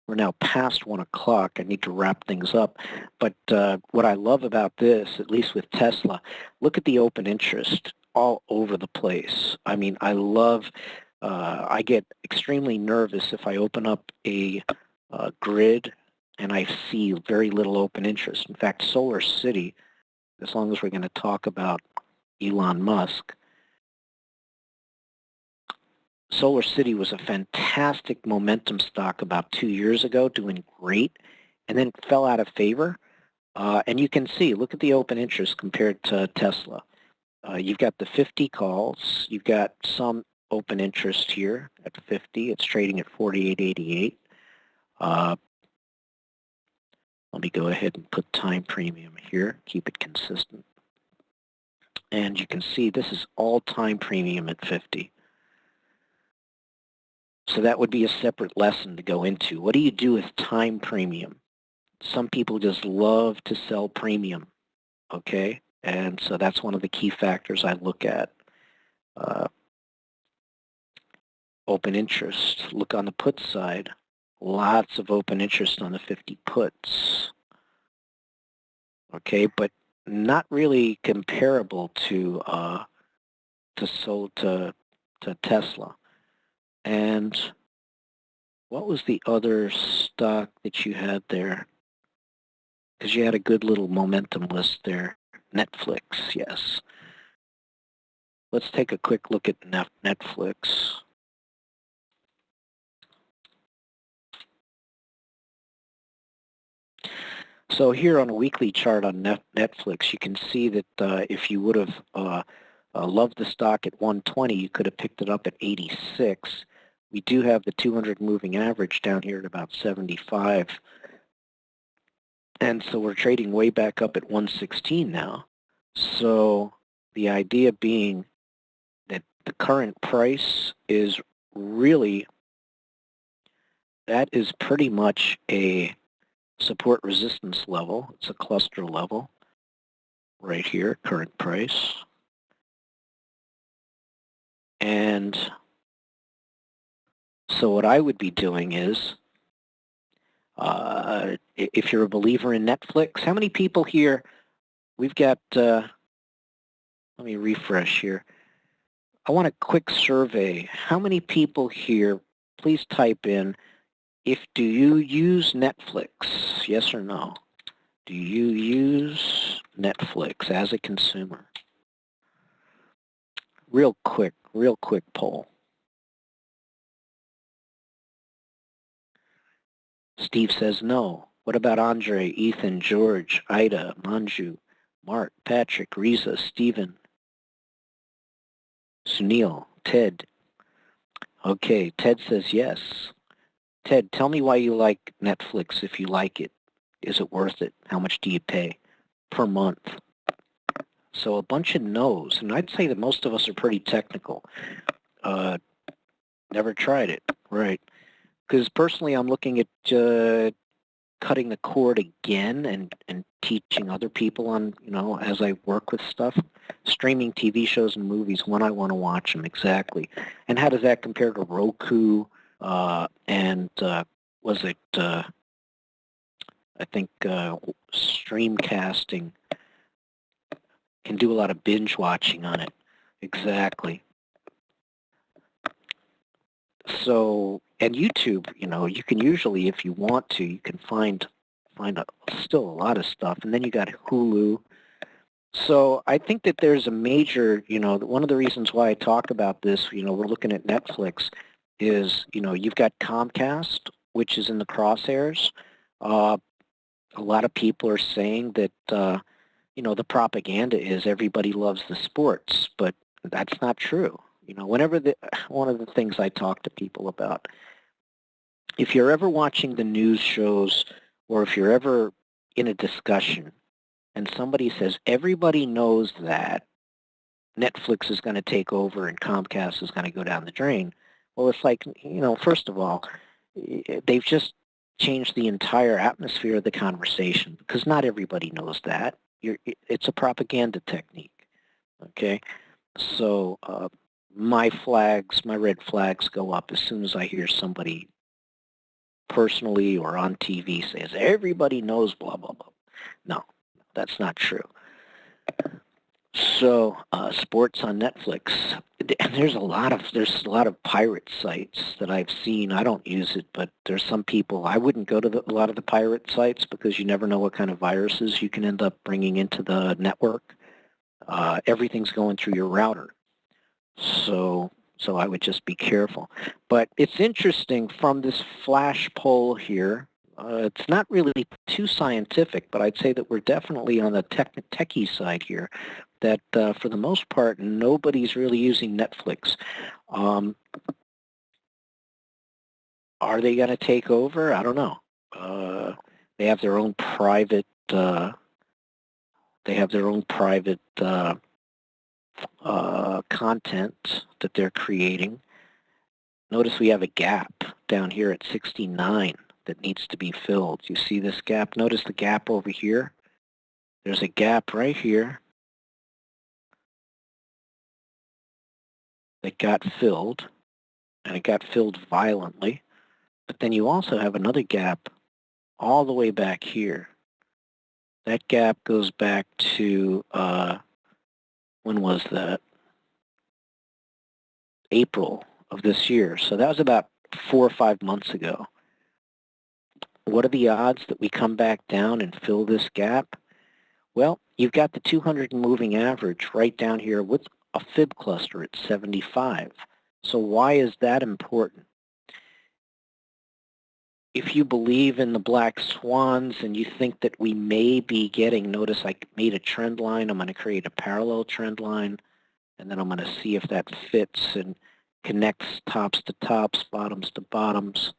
We're now past 1 o'clock. I need to wrap things up. But what I love about this, at least with Tesla, look at the open interest all over the place. I mean, I love, I get extremely nervous if I open up a grid and I see very little open interest. In fact, Solar City, as long as we're going to talk about Elon Musk, Solar City was a fantastic momentum stock about 2 years ago, doing great, and then fell out of favor. And you can see, look at the open interest compared to Tesla. You've got the 50 calls. You've got some open interest here at 50. It's trading at 48.88. Let me go ahead and put time premium here, keep it consistent. And you can see this is all time premium at 50. So that would be a separate lesson to go into. What do you do with time premium? Some people just love to sell premium, okay? And so that's one of the key factors I look at. Open interest. Look on the put side. Lots of open interest on the 50 puts. okay, but not really comparable to Tesla. And what was the other stock that you had there? Because you had a good little momentum list there. Netflix, yes. Let's take a quick look at Netflix. So here on a weekly chart on Netflix, you can see that if you would have loved the stock at 120, you could have picked it up at 86. We do have the 200 moving average down here at about 75. And so we're trading way back up at 116 now. So the idea being that the current price is really, that is pretty much a support resistance level. It's a cluster level right here, current price. And so what I would be doing is, if you're a believer in Netflix, how many people here, we've got, let me refresh here. I want a quick survey. How many people here, please type in, do you use Netflix? Yes or no? Do you use Netflix as a consumer? Real quick poll. Steve says no. What about Andre, Ethan, George, Ida, Manju, Mark, Patrick, Riza, Stephen, Sunil, Ted? Okay, Ted says yes. Ted, tell me why you like Netflix if you like it. Is it worth it? How much do you pay per month? So a bunch of no's, and I'd say that most of us are pretty technical. Never tried it, right? Because personally, I'm looking at cutting the cord again and teaching other people on, as I work with stuff, streaming TV shows and movies when I want to watch them, exactly. And how does that compare to Roku and was it, I think Streamcasting can do a lot of binge watching on it. Exactly. So, and YouTube, you can usually, if you want to, you can find still a lot of stuff. And then you got Hulu. So I think that there's a major, one of the reasons why I talk about this, we're looking at Netflix, is, you've got Comcast, which is in the crosshairs. A lot of people are saying that, the propaganda is everybody loves the sports, but that's not true. One of the things I talk to people about, if you're ever watching the news shows or if you're ever in a discussion and somebody says everybody knows that Netflix is going to take over and Comcast is going to go down the drain, well, it's like, first of all, they've just changed the entire atmosphere of the conversation because not everybody knows that. It's a propaganda technique, okay? So my red flags go up as soon as I hear somebody personally or on TV says, everybody knows blah, blah, blah. No, that's not true. So sports on Netflix, and there's a lot of pirate sites that I've seen. I don't use it, but there's some people. I wouldn't go to a lot of the pirate sites because you never know what kind of viruses you can end up bringing into the network. Everything's going through your router. So I would just be careful. But it's interesting from this flash poll here. It's not really too scientific, but I'd say that we're definitely on the techie side here, that for the most part, nobody's really using Netflix. Are they going to take over? I don't know. They have their own private content that they're creating. Notice we have a gap down here at 69 that needs to be filled. You see this gap? Notice the gap over here. There's a gap right here that got filled, and it got filled violently. But then you also have another gap all the way back here That gap goes back to, when was that? April of this year. So that was about 4 or 5 months ago. What are the odds that we come back down and fill this gap? Well, you've got the 200 moving average right down here with a fib cluster at 75. So why is that important? If you believe in the black swans and you think that we may be getting, notice I made a trend line. I'm going to create a parallel trend line, and then I'm going to see if that fits and connects tops to tops, bottoms to bottoms.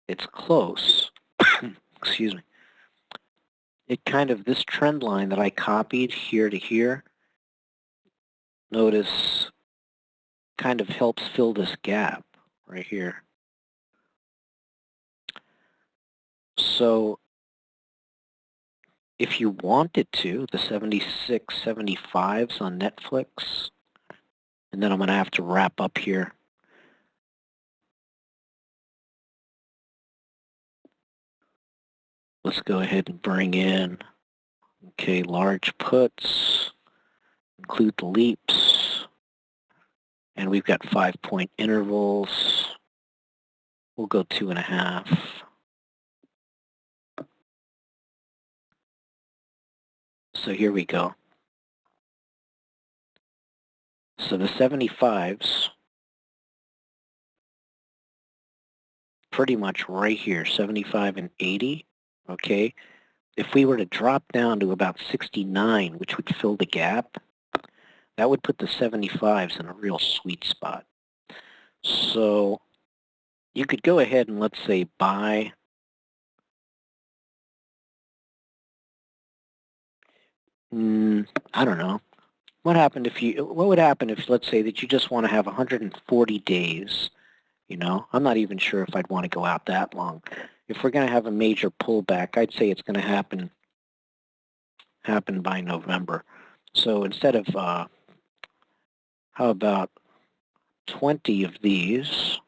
It's close. Excuse me. It kind of, this trend line that I copied here to here, notice kind of helps fill this gap right here. So if you wanted to, the 76, 75s on Netflix, and then I'm going to have to wrap up here. Let's go ahead and bring in, okay, large puts, include the leaps, and we've got 5-point intervals. We'll go 2.5. So here we go. So the 75s, pretty much right here, 75 and 80, okay? If we were to drop down to about 69, which would fill the gap, that would put the 75s in a real sweet spot. So you could go ahead and, let's say, buy I don't know. What would happen if, let's say, that you just want to have 140 days, you know? I'm not even sure if I'd want to go out that long. If we're going to have a major pullback, I'd say it's going to happen by November. So instead of, how about 20 of these?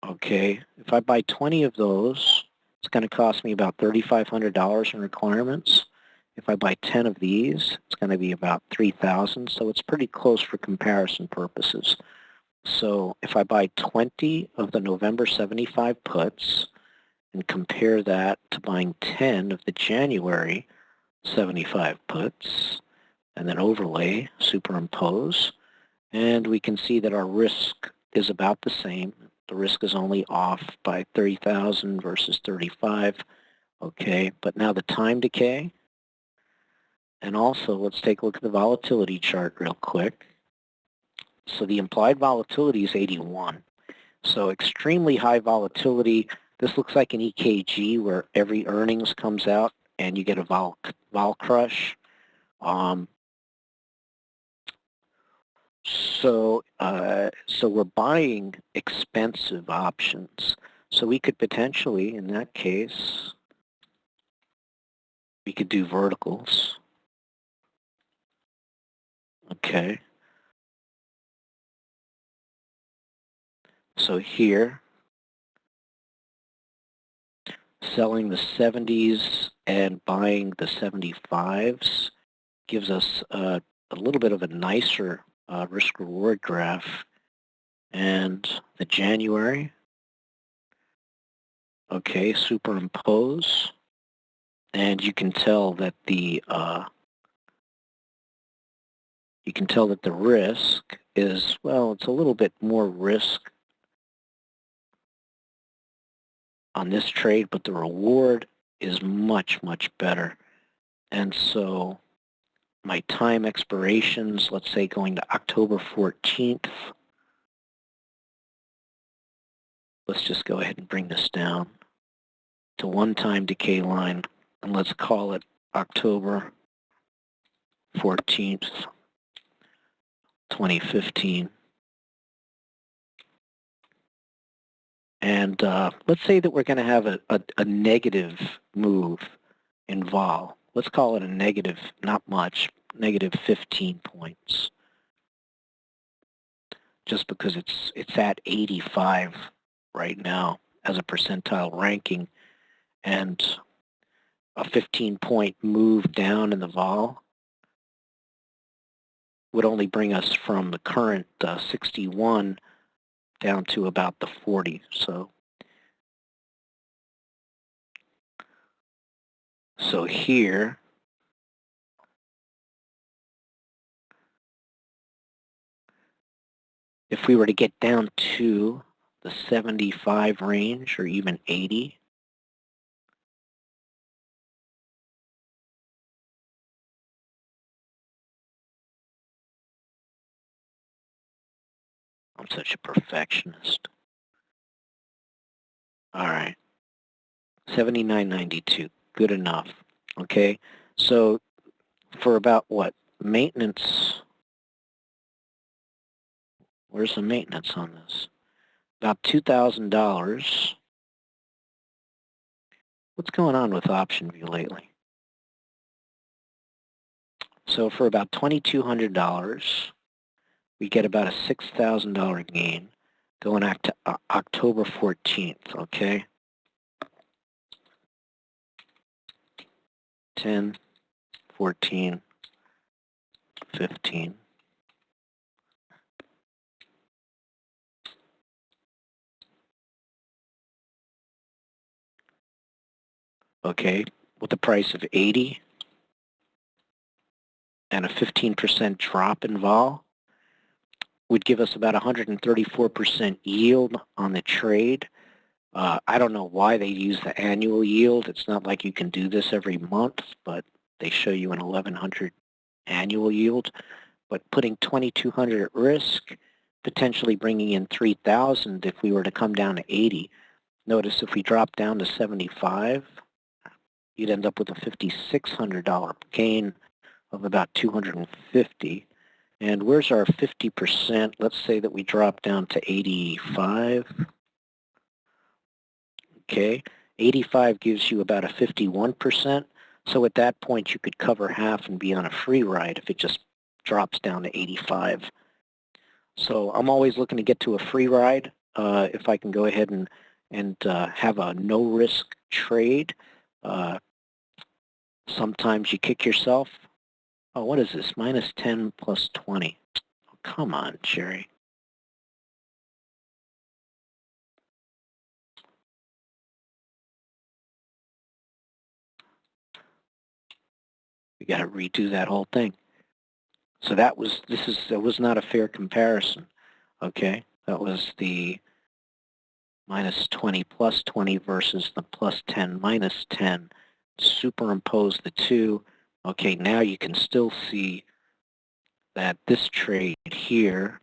Okay, if I buy 20 of those, it's going to cost me about $3,500 in requirements. If I buy 10 of these, it's going to be about $3,000, so it's pretty close for comparison purposes. So if I buy 20 of the November 75 puts and compare that to buying 10 of the January 75 puts, and then overlay, superimpose, and we can see that our risk is about the same. The risk is only off by 30,000 versus 35. Okay, but now the time decay. And also, let's take a look at the volatility chart real quick. So the implied volatility is 81. So extremely high volatility. This looks like an EKG where every earnings comes out and you get a vol crush. So we're buying expensive options. So we could potentially, in that case, we could do verticals. Okay. So here, selling the 70s and buying the 75s gives us a little bit of a nicer risk-reward graph. And the January, okay, superimpose, and you can tell that the risk is, well, it's a little bit more risk on this trade, but the reward is much, much better. And so my time expirations, let's say going to October 14th. Let's just go ahead and bring this down to one time decay line, and let's call it October 14th, 2015. And let's say that we're going to have a negative move in vol. Let's call it a negative, not much, negative 15 points. Just because it's at 85 right now. as a percentile ranking, and a 15-point move down in the vol would only bring us from the current 61 down to about the 40. So here, if we were to get down to the 75 range or even 80, I'm such a perfectionist. All right, 79.92, good enough. Okay, so for about what? Maintenance, where's the maintenance on this? About $2,000. What's going on with OptionView lately? So for about $2,200, we get about a $6,000 gain going back to October 14th, okay? 10, 14, 15. Okay, with the price of 80 and a 15% drop in vol would give us about 134% yield on the trade. I don't know why they use the annual yield. It's not like you can do this every month, but they show you an 1,100 annual yield. But putting 2,200 at risk, potentially bringing in 3,000 if we were to come down to 80. Notice if we drop down to 75, you'd end up with a $5,600 gain of about 250. And where's our 50%? Let's say that we drop down to 85. Okay, 85 gives you about a 51%. So at that point, you could cover half and be on a free ride if it just drops down to 85. So I'm always looking to get to a free ride if I can go ahead and have a no-risk trade. Sometimes you kick yourself. Oh, what is this? Minus 10 plus 20. Oh, come on, Jerry. We got to redo that whole thing. So that was not a fair comparison. Okay, that was the minus 20 plus 20 versus the plus 10 minus 10. Superimpose the two. Okay, now you can still see that this trade here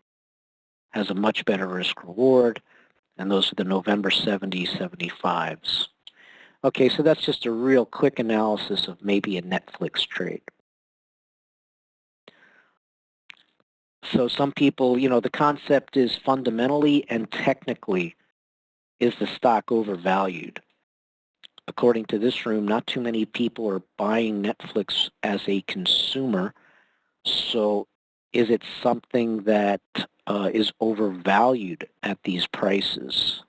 has a much better risk reward, and those are the November 70, 75s. Okay, so that's just a real quick analysis of maybe a Netflix trade. So some people, the concept is fundamentally and technically, is the stock overvalued? According to this room, not too many people are buying Netflix as a consumer. So is it something that is overvalued at these prices?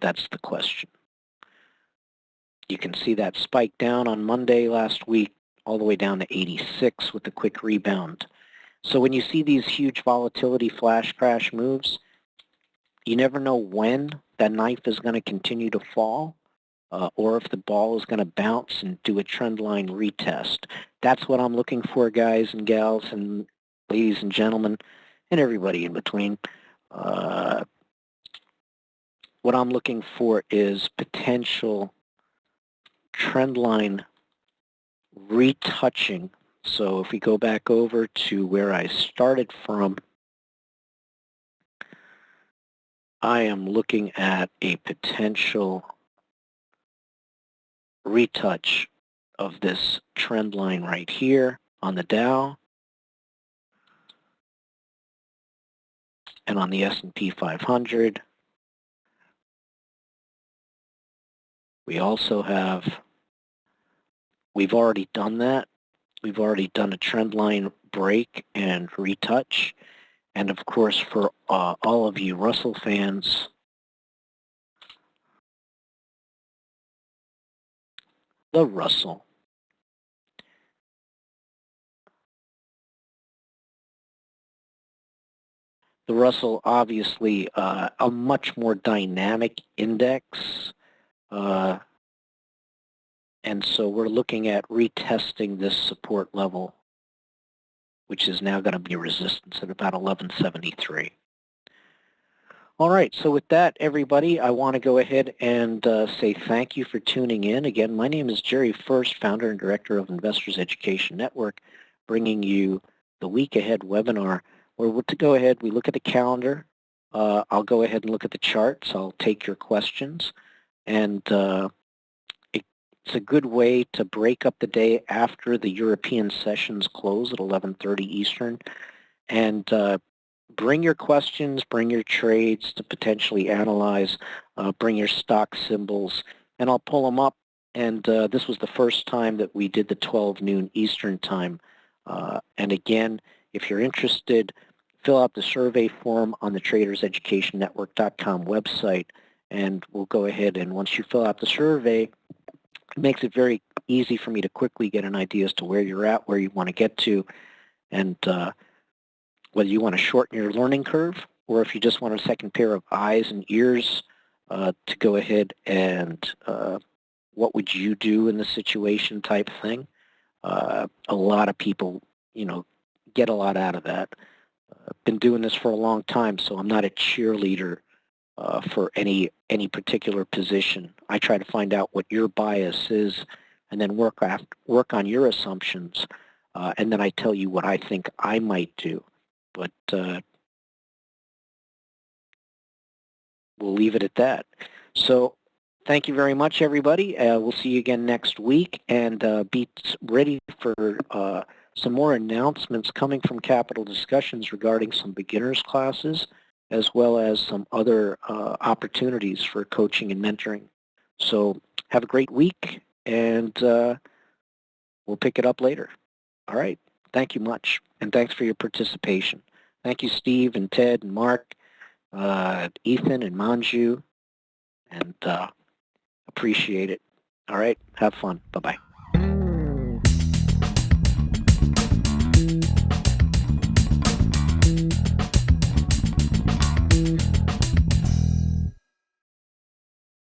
That's the question. You can see that spike down on Monday last week all the way down to 86 with a quick rebound. So when you see these huge volatility flash crash moves, you never know when that knife is going to continue to fall or if the ball is going to bounce and do a trend line retest. That's what I'm looking for, guys and gals and ladies and gentlemen and everybody in between. What I'm looking for is potential trend line retouching. So if we go back over to where I started from, I am looking at a potential retouch of this trend line right here on the Dow and on the S&P 500. We also have, we've already done that. We've already done a trend line break and retouch. And of course, for all of you Russell fans, the Russell. The Russell, obviously, a much more dynamic index. And so we're looking at retesting this support level, which is now going to be resistance at about 1173. All right, so with that, everybody, I want to go ahead and say thank you for tuning in. Again, my name is Jerry First, founder and director of Investors Education Network, bringing you the Week Ahead webinar, where we'll go ahead, we look at the calendar. I'll go ahead and look at the charts. I'll take your questions. And it's a good way to break up the day after the European sessions close at 11:30 Eastern. And bring your questions, bring your trades to potentially analyze, bring your stock symbols, and I'll pull them up. And this was the first time that we did the 12 noon Eastern time. And again, if you're interested, fill out the survey form on the TradersEducationNetwork.com website, and we'll go ahead and once you fill out the survey, it makes it very easy for me to quickly get an idea as to where you're at, where you want to get to, and whether you want to shorten your learning curve or if you just want a second pair of eyes and ears to go ahead and what would you do in the situation type thing. A lot of people, get a lot out of that. I've been doing this for a long time, so I'm not a cheerleader for any particular position. I try to find out what your bias is and then work on your assumptions, and then I tell you what I think I might do. But we'll leave it at that. So thank you very much, everybody. We'll see you again next week, and be ready for some more announcements coming from Capital Discussions regarding some beginners classes, as well as some other opportunities for coaching and mentoring. So have a great week, and we'll pick it up later. All right. Thank you much, and thanks for your participation. Thank you, Steve and Ted and Mark, Ethan and Manju, and appreciate it. All right. Have fun. Bye-bye.